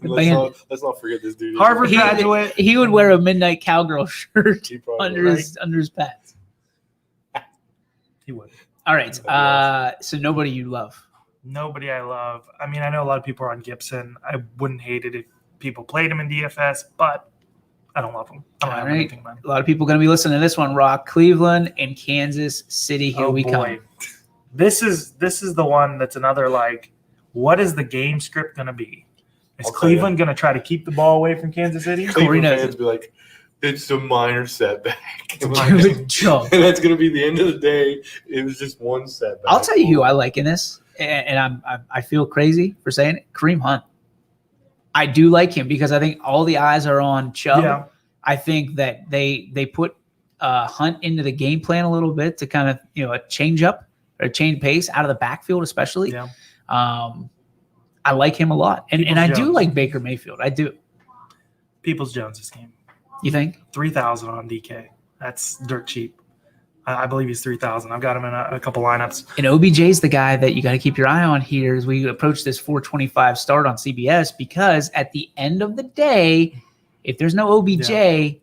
Let's not forget this dude. Harvard graduate. He would wear a midnight cowgirl shirt under would. his pads. He would. All right. So nobody you love. Nobody I love. I mean, I know a lot of people are on Gibson. I wouldn't hate it if people played him in DFS, but I don't love him. I don't have anything about him. A lot of people going to be listening to this one, Rock. Cleveland and Kansas City. Here we come. This is the one that's another like, what is the game script going to be? Is Cleveland going to try to keep the ball away from Kansas City? Cleveland fans be like, it's a minor setback. Good job. And that's going to be the end of the day. It was just one setback. I'll tell you who I like in this, and I feel crazy for saying it. Kareem Hunt. I do like him because I think all the eyes are on Chubb. Yeah. I think that they put Hunt into the game plan a little bit to kind of a change up or change pace out of the backfield, especially. Yeah. I like him a lot, and I do like Baker Mayfield. I do. Peoples-Jones this game. You think 3,000 on DK? That's dirt cheap. I believe he's 3,000. I've got him in a couple lineups. And OBJ's the guy that you got to keep your eye on here as we approach this 425 start on CBS, because at the end of the day, if there's no OBJ,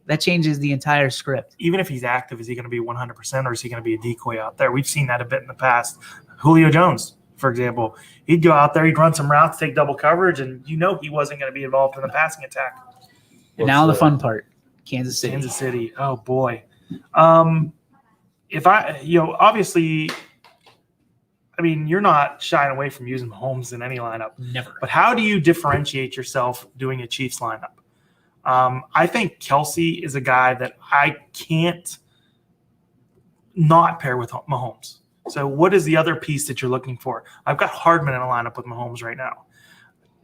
that changes the entire script. Even if he's active, is he going to be 100% or is he going to be a decoy out there? We've seen that a bit in the past. Julio Jones, for example, he'd go out there, he'd run some routes, take double coverage, and he wasn't going to be involved in the passing attack. And now the fun part, Kansas City. Kansas City. Oh, boy. If obviously, I mean, you're not shying away from using Mahomes in any lineup. Never. But how do you differentiate yourself doing a Chiefs lineup? I think Kelsey is a guy that I can't not pair with Mahomes. So what is the other piece that you're looking for? I've got Hardman in a lineup with Mahomes right now.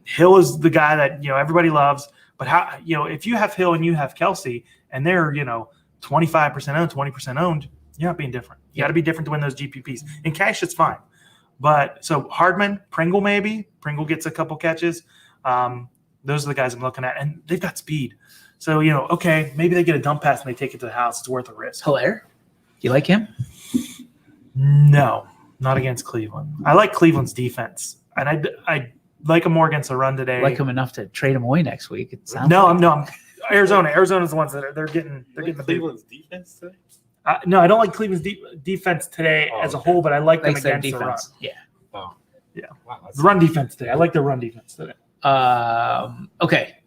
Hill is the guy that, everybody loves. But how, if you have Hill and you have Kelsey and they're, 25% owned, 20% owned, you're not being different. You got to be different to win those GPPs. In cash, it's fine. But so Hardman, Pringle maybe. Pringle gets a couple catches. Those are the guys I'm looking at. And they've got speed. So, okay, maybe they get a dump pass and they take it to the house. It's worth a risk. Hilaire? You like him? No, not against Cleveland. I like Cleveland's defense. And I like him more against the run today. Like him enough to trade him away next week. It sounds I'm Arizona. Arizona's the ones that they're getting the Cleveland's defense today? No, I don't like Cleveland's defense today as a whole, but I like them against the run. Yeah. Oh. Yeah. Wow, the run defense today. I like the run defense today. Okay.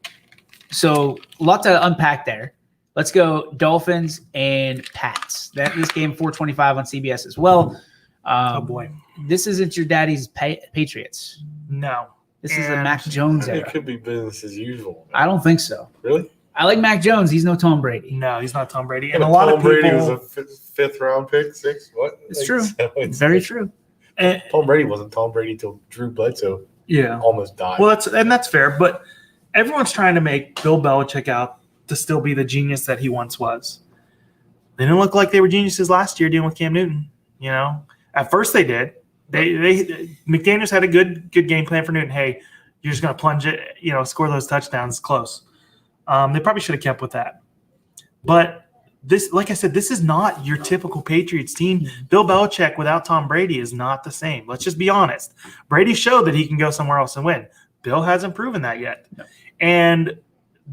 So a lot to unpack there. Let's go Dolphins and Pats. This game 425 on CBS as well. Oh boy. This isn't your daddy's Patriots. No. This is a Mac Jones era. It could be business as usual. I don't think so. Really? I like Mac Jones. He's no Tom Brady. No, he's not Tom Brady. And a lot of people. Tom Brady was a fifth round pick, sixth. What? It's true. It's very true. And Tom Brady wasn't Tom Brady till Drew Bledsoe. Yeah. Almost died. Well, that's fair. But everyone's trying to make Bill Belichick out to still be the genius that he once was. They didn't look like they were geniuses last year dealing with Cam Newton. At first they did. They McDaniels had a good game plan for Newton. Hey, you're just going to plunge it, score those touchdowns close. They probably should have kept with that. But this, like I said, this is not your typical Patriots team. Bill Belichick without Tom Brady is not the same. Let's just be honest. Brady showed that he can go somewhere else and win. Bill hasn't proven that yet. No. And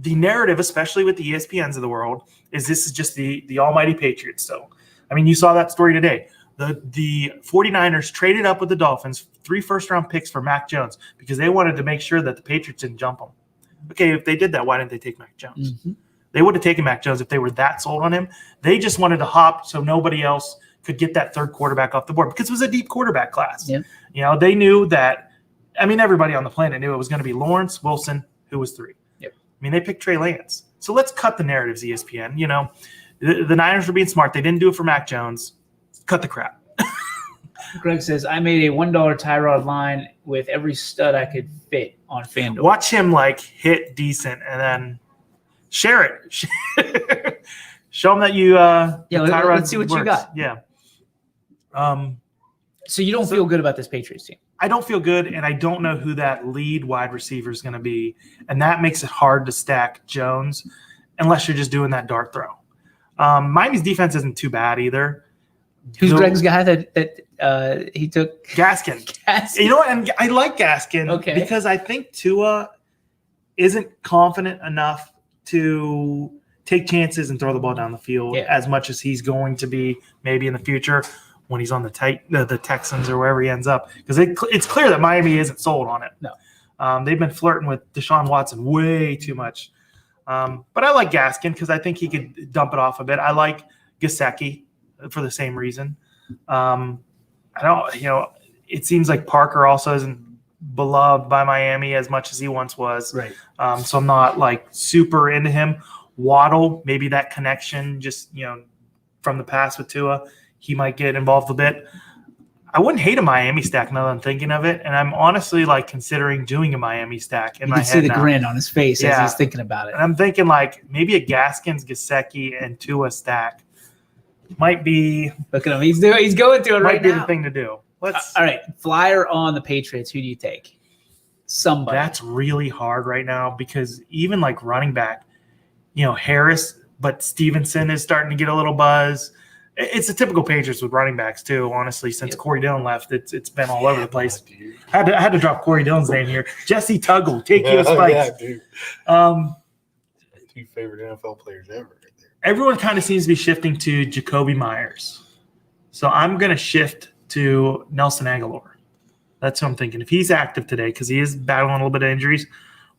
the narrative, especially with the ESPNs of the world, is this is just the almighty Patriots. So, I mean, you saw that story today. The 49ers traded up with the Dolphins, 3 first-round picks for Mac Jones because they wanted to make sure that the Patriots didn't jump him. Okay, if they did that, why didn't they take Mac Jones? Mm-hmm. They would have taken Mac Jones if they were that sold on him. They just wanted to hop so nobody else could get that third quarterback off the board because it was a deep quarterback class. Yeah. They knew that – I mean, everybody on the planet knew it was going to be Lawrence, Wilson, who was 3. Yep. I mean, they picked Trey Lance. So let's cut the narratives, ESPN. The Niners were being smart. They didn't do it for Mac Jones. Cut the crap. Greg says, I made a $1 Tyrod line with every stud I could fit on FanDuel. Watch him hit decent and then share it. Show him that you let's see what you got. Yeah. So you don't feel good about this Patriots team? I don't feel good, and I don't know who that lead wide receiver is going to be, and that makes it hard to stack Jones unless you're just doing that dart throw. Miami's defense isn't too bad either. Who's Greg's guy that he took? Gaskin. You know what? And I like Gaskin because I think Tua isn't confident enough to take chances and throw the ball down the field as much as he's going to be maybe in the future when he's on the Texans or wherever he ends up. Because it's clear that Miami isn't sold on it. No. They've been flirting with Deshaun Watson way too much. But I like Gaskin because I think he could dump it off a bit. I like Gesicki for the same reason. It seems like Parker also isn't beloved by Miami as much as he once was. Right. So I'm not like super into him. Waddle, maybe that connection just, from the past with Tua, he might get involved a bit. I wouldn't hate a Miami stack now that I'm thinking of it. And I'm honestly like considering doing a Miami stack in my head. You can see the now. grin on his face as he's thinking about it. And I'm thinking like maybe a Gaskins, Gesicki, and Tua stack might be. Look at him. He's going to it right now. Might be the thing to do. All right. Flyer on the Patriots. Who do you take? Somebody. That's really hard right now because even like running back, Harris, but Stevenson is starting to get a little buzz. It's a typical Patriots with running backs too, honestly. Since Corey Dillon left, it's been all over the place. I had to drop Corey Dillon's name here. Jesse Tuggle, take your spikes. Yeah, dude. 2 favorite NFL players ever. Right there. Everyone kind of seems to be shifting to Jacoby Myers. So I'm going to shift to Nelson Aguilar. That's what I'm thinking. If he's active today, because he is battling a little bit of injuries,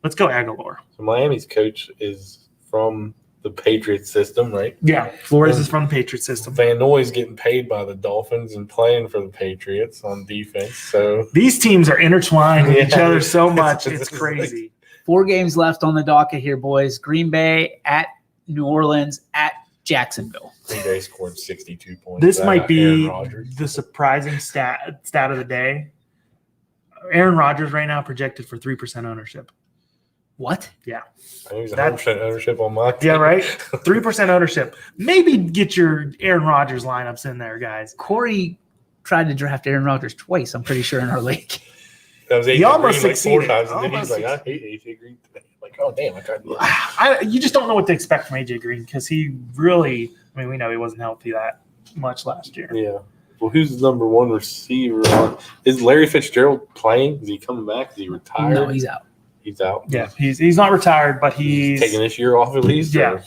let's go Aguilar. So Miami's coach is from the Patriots system, right? Yeah, Flores is from the Patriots system. Van Noy's getting paid by the Dolphins and playing for the Patriots on defense. So these teams are intertwined with each other so much. It's crazy. 4 games left on the docket here, boys. Green Bay at New Orleans at Jacksonville. Green Bay scored 62 points. This might be the surprising stat of the day. Aaron Rodgers right now projected for 3% ownership. What? Yeah. I think he's 100% ownership on my team. Yeah, right? 3% ownership. Maybe get your Aaron Rodgers lineups in there, guys. Corey tried to draft Aaron Rodgers twice, I'm pretty sure, in our league. That was he almost Green, succeeded. 4 times, and then he's like, I hate AJ Green today. Like, oh, damn, I tried to do You just don't know what to expect from AJ Green because he really – we know he wasn't healthy that much last year. Yeah. Well, who's the number 1 receiver? Is Larry Fitzgerald playing? Is he coming back? Is he retired? No, he's out. He's out. Yeah, he's not retired, but he's taking this year off at least. Yeah.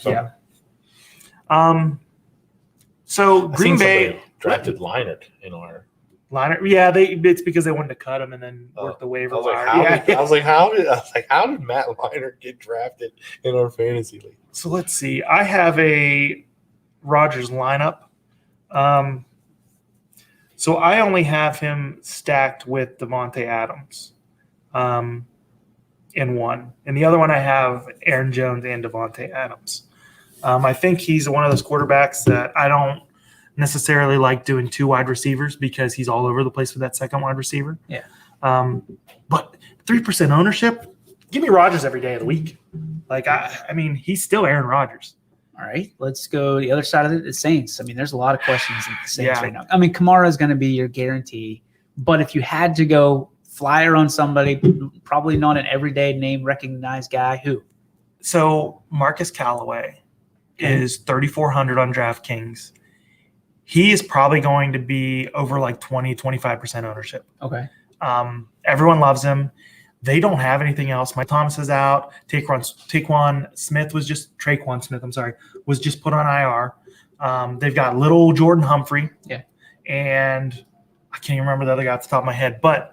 So Green Bay drafted Leinart in our Leinart. Yeah, it's because they wanted to cut him and then work the waiver wire. I was like, how did Matt Leinart get drafted in our fantasy league? So let's see. I have a Rodgers lineup. So I only have him stacked with Devontae Adams. In one. And the other one I have Aaron Jones and Devontae Adams. I think he's one of those quarterbacks that I don't necessarily like doing 2 wide receivers because he's all over the place with that second wide receiver. Yeah. But 3% ownership, give me Rodgers every day of the week. Like, I mean, he's still Aaron Rodgers. All right, let's go the other side of it, the Saints. I mean, there's a lot of questions in the Saints right now. I mean, Kamara is going to be your guarantee. But if you had to go flyer on somebody, probably not an everyday name recognized guy. Who? So Marcus Callaway is 3,400 on DraftKings. He is probably going to be over like 20-25% ownership. Okay. Everyone loves him. They don't have anything else. Mike Thomas is out. Traquan Smith was just put on IR. They've got little Jordan Humphrey. Yeah. And I can't even remember the other guy off the top of my head, but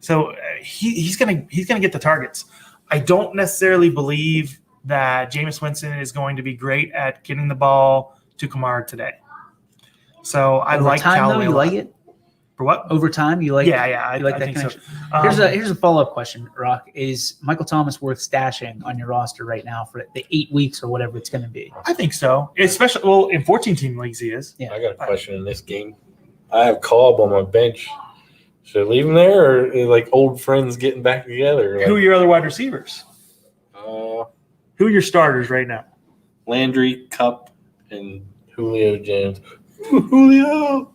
so he's gonna get the targets. I don't necessarily believe that Jameis Winston is going to be great at getting the ball to Kamara today. So I like Callaway. You like it for what? Over time, you like? Yeah, I like that think connection. So. Here's a follow-up question, Rock. Is Michael Thomas worth stashing on your roster right now for the 8 weeks or whatever it's going to be? I think so. Especially in 14-team leagues, he is. Yeah. I got a question in this game. I have Cobb on my bench. Should I leave him there, or like old friends getting back together? Like, who are your other wide receivers? Who are your starters right now? Landry, Kupp, and Julio Jones. Julio.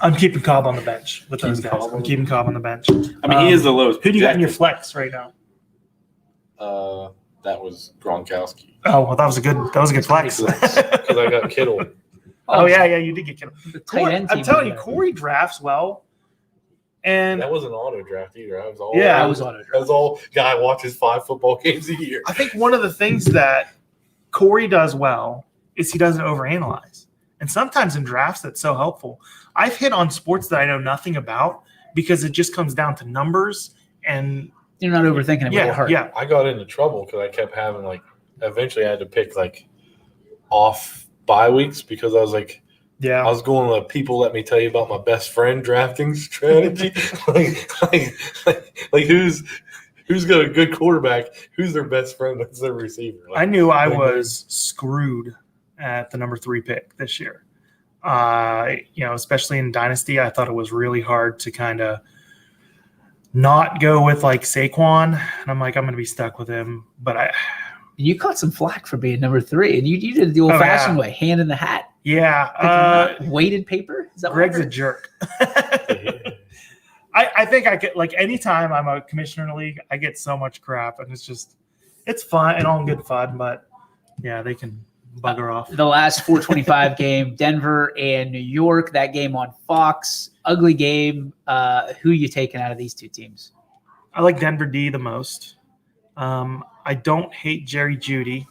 I'm keeping Cobb on the bench with those guys. I'm keeping Cobb on the bench. I mean, he is the lowest. Who do you got in your flex right now? That was Gronkowski. Oh, well, that was a good flex. Because I got Kittle. Oh yeah, you did get Kittle. The tight end I'm team telling you, Corey drafts well. And that wasn't auto draft either. I was all Yeah, I was auto That draft. was all guy watches 5 football games a year. I think one of the things that Corey does well is he doesn't overanalyze. And sometimes in drafts, that's so helpful. I've hit on sports that I know nothing about because it just comes down to numbers and You're not overthinking it with your heart. yeah. I got into trouble because I kept having eventually I had to pick off bye weeks because I was I Yeah. was going with people let me tell you about my best friend drafting strategy. Who's got a good quarterback? Who's their best friend? What's their receiver? I knew I was screwed at the number 3 pick this year. Especially in Dynasty, I thought it was really hard to kind of not go with Saquon. And I'm I'm going to be stuck with him. But You caught some flack for being number 3, and you did it the old-fashioned way, hand in the hat. yeah, Weighted paper? Is that what Greg's I a heard? jerk. I think I get anytime I'm a commissioner in a league, I get so much crap, and it's fun and all good fun, but yeah, they can bugger off. The last 425 game, Denver and New York, that game on Fox. Ugly game. Who you taking out of these two teams? I like Denver D the most. I don't hate Jerry Jeudy.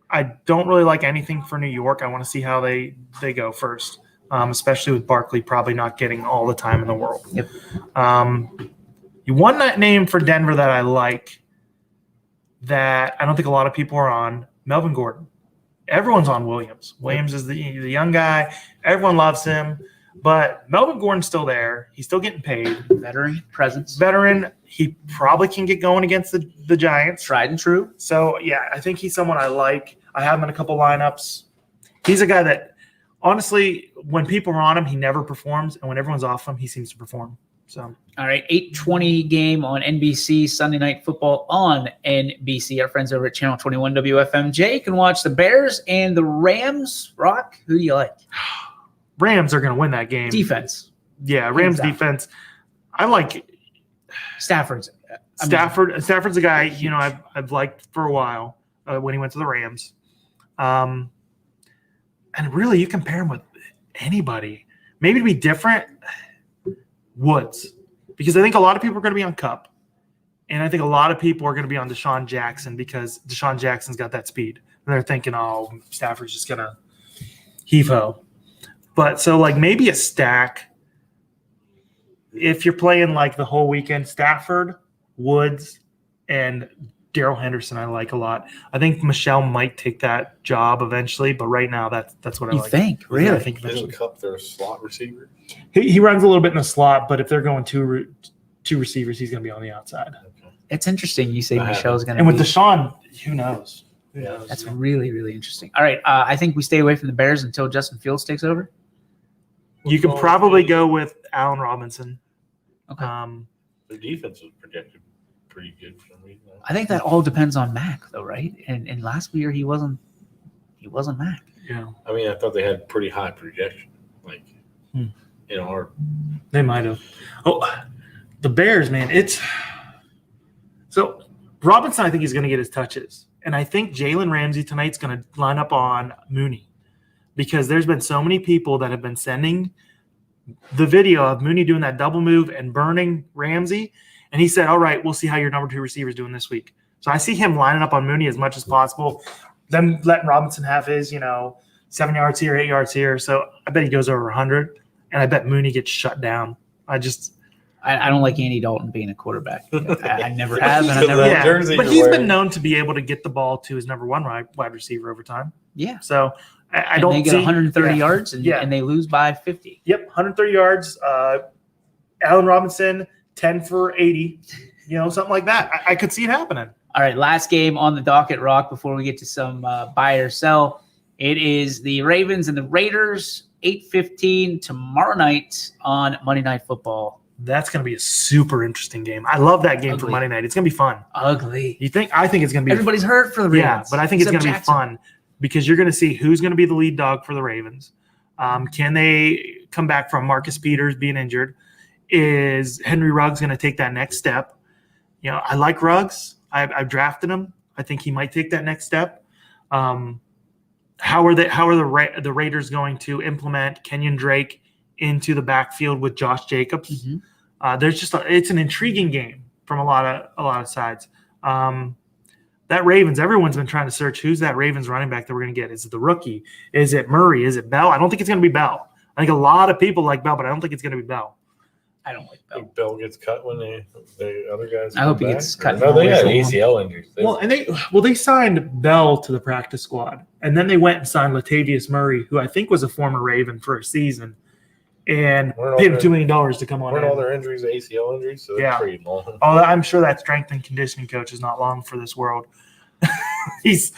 I don't really like anything for New York. I want to see how they go first, especially with Barkley probably not getting all the time in the world. Yep. You won that name for Denver that I like that I don't think a lot of people are on, Melvin Gordon. Everyone's on Williams. Williams is the young guy. Everyone loves him. But Melvin Gordon's still there. He's still getting paid. Veteran presence. Veteran. He probably can get going against the Giants. Tried and true. So, yeah, I think he's someone I like. I have him in a couple lineups. He's a guy that, honestly, when people are on him, he never performs. And when everyone's off him, he seems to perform. So, all right, 8:20 game on NBC, Sunday Night Football on NBC. Our friends over at Channel 21 WFMJ. You can watch the Bears and the Rams. Rock, who do you like? Rams are going to win that game. Defense. Yeah, Rams defense. I like Stafford's. Stafford's a guy, I've liked for a while when he went to the Rams. And really, you compare him with anybody. Maybe to be different, Woods. Because I think a lot of people are going to be on Kupp. And I think a lot of people are going to be on Deshaun Jackson because Deshaun Jackson's got that speed. And they're thinking, oh, Stafford's just going to heave-ho. But so, maybe a stack. If you're playing, the whole weekend, Stafford, Woods, and Darrell Henderson I like a lot. I think Michelle might take that job eventually, but right now that's what I like. You think? Really? Yeah, I think Isn't eventually. Kupp their slot receiver? He runs a little bit in the slot, but if they're going two receivers, he's going to be on the outside. Okay. It's interesting you say Michelle's going to And with be. Deshaun, who knows? Who knows? That's really, really interesting. All right, I think we stay away from the Bears until Justin Fields takes over. You can probably go with Allen Robinson. Okay. Their defense was projected pretty good for some reason. I think that all depends on Mac, though, right? And last year he wasn't Mac. Yeah, I mean, I thought they had pretty high projection. they might have. Oh, the Bears, man, so Robinson. I think he's going to get his touches, and I think Jalen Ramsey tonight's going to line up on Mooney because there's been so many people that have been sending the video of Mooney doing that double move and burning Ramsey. And he said, all right, we'll see how your number 2 receiver is doing this week. So I see him lining up on Mooney as much as possible, then letting Robinson have his, 7 yards here, 8 yards here. So I bet he goes over 100, and I bet Mooney gets shut down. I don't like Andy Dalton being a quarterback. I never have, and I never. That yeah, jersey but you're he's wearing. been known to be able to get the ball to his number 1 wide receiver over time. Yeah. So I And don't they get see 130 yeah. yards, Yeah. and they lose by 50. Yep, 130 yards. Allen Robinson, 10 for 80, something like that. I could see it happening. All right, last game on the docket, Rock, before we get to some buy or sell. It is the Ravens and the Raiders, 8:15 tomorrow night on Monday Night Football. That's going to be a super interesting game. I love that game for Ugly. Monday night. It's going to be fun. Ugly. I think it's going to be Everybody's hurt for the Ravens. Yeah, but I think it's going except to be Jackson. fun because you're going to see who's going to be the lead dog for the Ravens. Can they come back from Marcus Peters being injured? Is Henry Ruggs going to take that next step? I like Ruggs. I've drafted him. I think he might take that next step. How are the Raiders going to implement Kenyon Drake into the backfield with Josh Jacobs? Mhm. It's an intriguing game from a lot of sides. That Ravens, everyone's been trying to search who's that Ravens running back that we're going to get. Is it the rookie? Is it Murray? Is it Bell? I don't think it's going to be Bell. I think a lot of people like Bell, but I don't think it's going to be Bell. I don't like I Bell. think Bell gets cut when the other guys. I hope he come gets back. cut. No, they had Always. ACL injuries. They signed Bell to the practice squad, and then they went and signed Latavius Murray, who I think was a former Raven for a season, and paid him $2 million to come on. Weren't all their injuries ACL injuries? So Yeah. they're pretty long. Oh, I'm sure that strength and conditioning coach is not long for this world. He's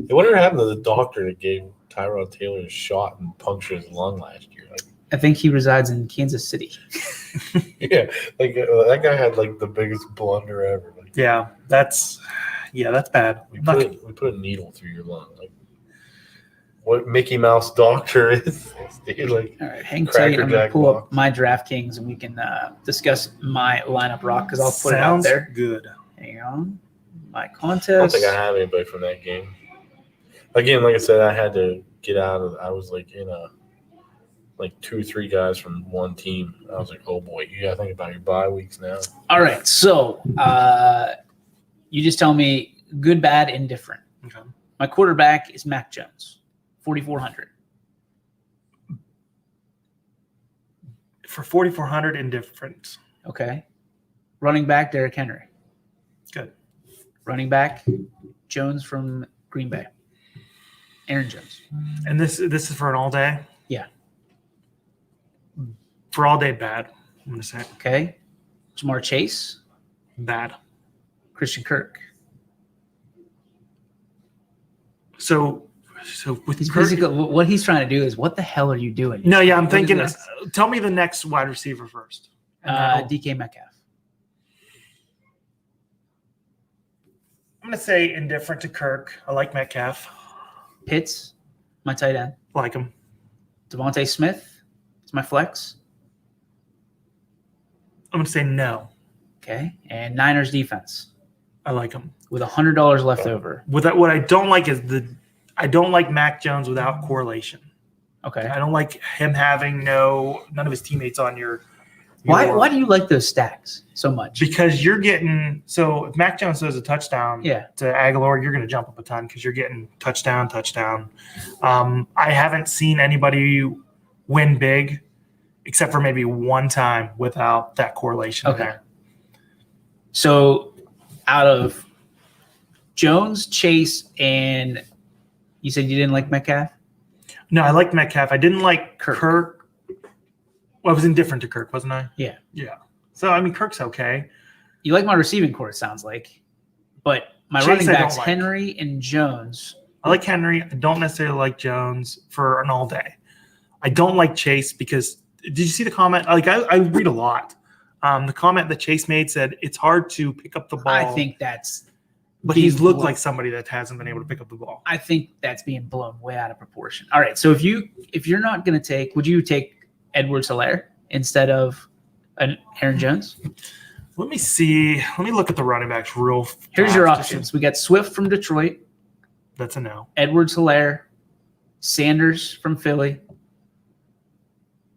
I wonder what happened to the doctor that gave Tyrod Taylor a shot and punctured his lung last year. I think he resides in Kansas City. Yeah, that guy had the biggest blunder ever. that's bad. We put a needle through your lung. What Mickey Mouse doctor is this, dude? All right, hang tight. I'm going to Jack pull up box. my DraftKings and we can discuss my lineup rock because I'll put it out Sounds there. good. Hang on. My I don't contest. think I have anybody from that game. Again, like I said, I had to get out of. I was in a 2 or 3 guys from one team. I was like, oh boy, you gotta think about your bye weeks now. All right, so you just tell me good, bad, indifferent. Okay. My quarterback is Mac Jones, 4,400. For 4,400, indifferent. Okay. Running back, Derrick Henry. Good. Running back, Jones from Green Bay. Aaron Jones. And this is for an all day? Yeah. For all day, bad. I'm going to say Okay. Jamar Chase, bad. Christian Kirk. So with He's Kirk, basically what he's trying to do is what the hell are you doing? no, yeah, I'm What is thinking. this? Tell me the next wide receiver first. And then DK Metcalf. I'm going to say indifferent to Kirk. I like Metcalf. Pitts, my tight end. Like him. Devontae Smith is my flex. I'm going to say no. Okay. And Niners defense I like him. with $100 left over. What I don't like is I don't like Mac Jones without correlation. Okay. I don't like him having none of his teammates on your Why do you like those stacks so much? because you're getting if Mac Jones throws a touchdown Yeah. to Aguilar, you're going to jump up a ton because you're getting touchdown. I haven't seen anybody win big except for maybe one time without that correlation Okay. there. So out of Jones, Chase, and you said you didn't like Metcalf? No, I liked Metcalf. I didn't like Kirk. Kirk. Well, I was indifferent to Kirk, wasn't I? Yeah. Yeah. So, I mean, Kirk's okay. You like my receiving core, it sounds like. But my Chase running I don't backs, like. Henry and Jones. I like Henry. I don't necessarily like Jones for an all day. I don't like Chase because did you see the comment? I read a lot. The comment that Chase made said it's hard to pick up the ball. I think that's but being he's looked blown- like somebody that hasn't been able to pick up the ball. I think that's being blown way out of proportion. All right. So if you're not gonna take, would you take Edwards-Helaire instead of an Aaron Jones? Let me see. Let me look at the running backs real fast. Here's your options. We got Swift from Detroit, That's a no. Edwards-Helaire, Sanders from Philly.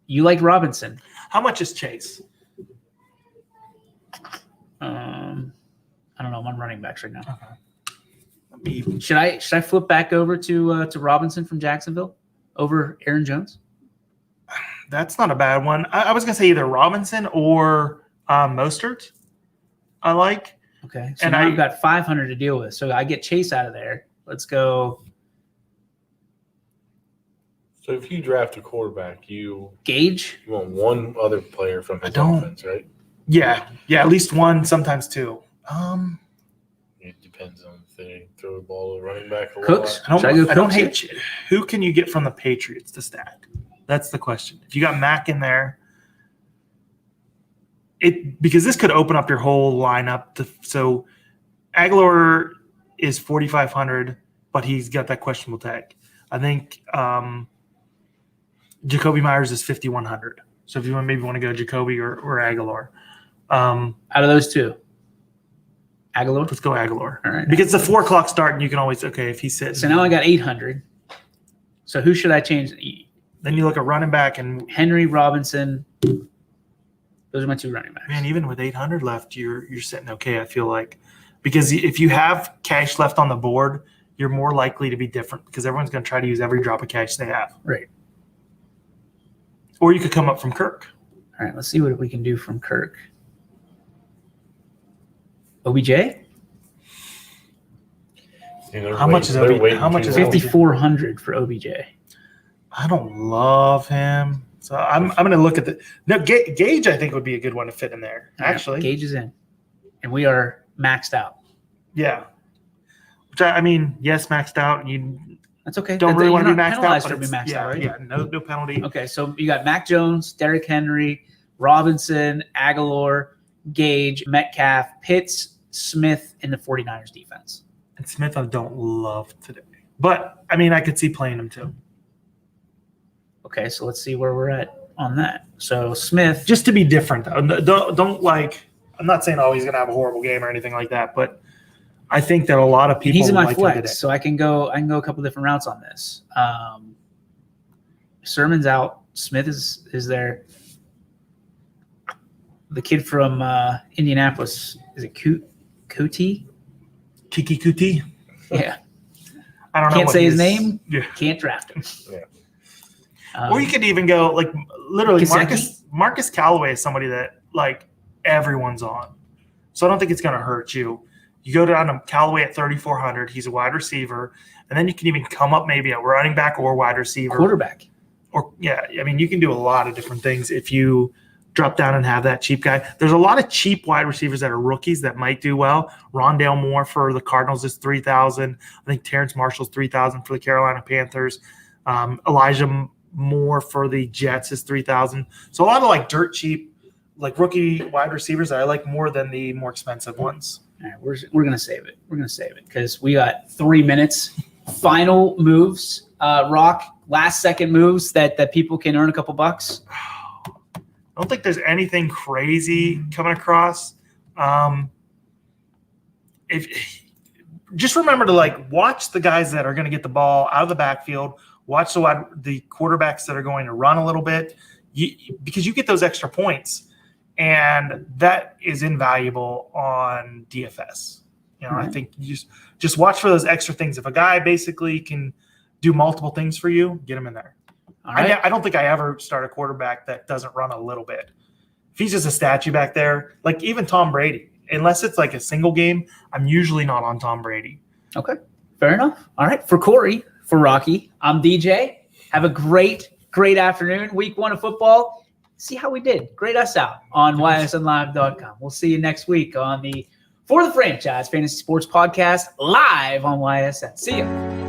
You like Robinson. How much is Chase? I don't know. I'm on running backs right now. Let me- Should I flip back over to Robinson from Jacksonville over Aaron Jones? That's not a bad one. I was going to say either Robinson or Mostert. I like. Okay. So And now I- I've got 500 to deal with. So I get Chase out of there. Let's go So if you draft a quarterback, you Gage. want one other player from his don't. offense, right? Yeah, at least one, sometimes two. It depends on if they throw the ball to the running back a Cooks? lot. Should I go I don't Cooks hate. Who can you get from the Patriots to stack? That's the question. If you got Mac in there, because this could open up your whole lineup. So Aguilar is 4,500, but he's got that questionable tag. I think Jacoby Myers is 5,100. So if you maybe want to go Jacoby or Aguilar, Out of those two, Aguilar. let's go Aguilar. All right. Because it's a 4:00 start, and you can always if he's sitting. So now I got 800. So who should I change? Then you look at running back and Henry, Robinson. Those Those are my 2 running backs. Man, even with 800 left, you're sitting okay, I feel like. Because if you have cash left on the board, you're more likely to be different because everyone's going to try to use every drop of cash they have. Right. Or you could come up from Kirk. All right, let's see what we can do from Kirk. OBJ? How much is OBJ? How much is 5,400 for OBJ. I don't love him. So I'm going to look at the – no, Gage I think would be a good one to fit in there, actually. Gage is in. And we are maxed out. Yeah. Which I mean, yes, maxed out. That's okay. Don't really want to be maxed out. But be maxed out, right? Yeah, no penalty. Okay, so you got Mac Jones, Derrick Henry, Robinson, Aguilar, Gage, Metcalf, Pitts, Smith, and the 49ers defense. And Smith I don't love today. But, I mean, I could see playing him too. Okay, so let's see where we're at on that. So Smith. Just to be different, though. Don't like – I'm not saying, he's going to have a horrible game or anything like that, but I think that a lot of people he's in my like flex, so I can go a couple different routes on this. Sermon's out. Smith is there. The kid from Indianapolis, is it Kuti? Kiki Kuti? Yeah. I don't know. Can't say his name. Yeah. Can't draft him. Yeah. Or you could even go like literally Gesicki? Marcus Callaway is somebody that like everyone's on. So I don't think it's going to hurt you. You go down to Callaway at 3,400. He's a wide receiver. And then you can even come up maybe a running back or wide receiver. Quarterback. Or I mean, you can do a lot of different things if you drop down and have that cheap guy. There's a lot of cheap wide receivers that are rookies that might do well. Rondale Moore for the Cardinals is 3,000. I think Terrence Marshall's 3,000 for the Carolina Panthers. Elijah Moore for the Jets is 3,000. So a lot of like dirt cheap, like rookie wide receivers that I like more than the more expensive ones. All right, we're gonna save it. We're gonna save it because we got 3 minutes. Final moves, Rock. Last second moves that people can earn a couple bucks. I don't think there's anything crazy coming across. If just remember to like watch the guys that are going to get the ball out of the backfield. Watch the quarterbacks that are going to run a little bit, because you get those extra points, and that is invaluable on DFS. I think you just watch for those extra things. If a guy basically can do multiple things for you, get him in there. All right. I don't think I ever start a quarterback that doesn't run a little bit. If he's just a statue back there, like even Tom Brady, unless it's like a single game, I'm usually not on Tom Brady. Okay, fair enough. All right, for Corey, for Rocky, I'm DJ. Have a great afternoon. Week 1 of football. See how we did. Grade us out on ysnlive.com. We'll see you next week on the For the Franchise Fantasy Sports Podcast live on YSN. See ya.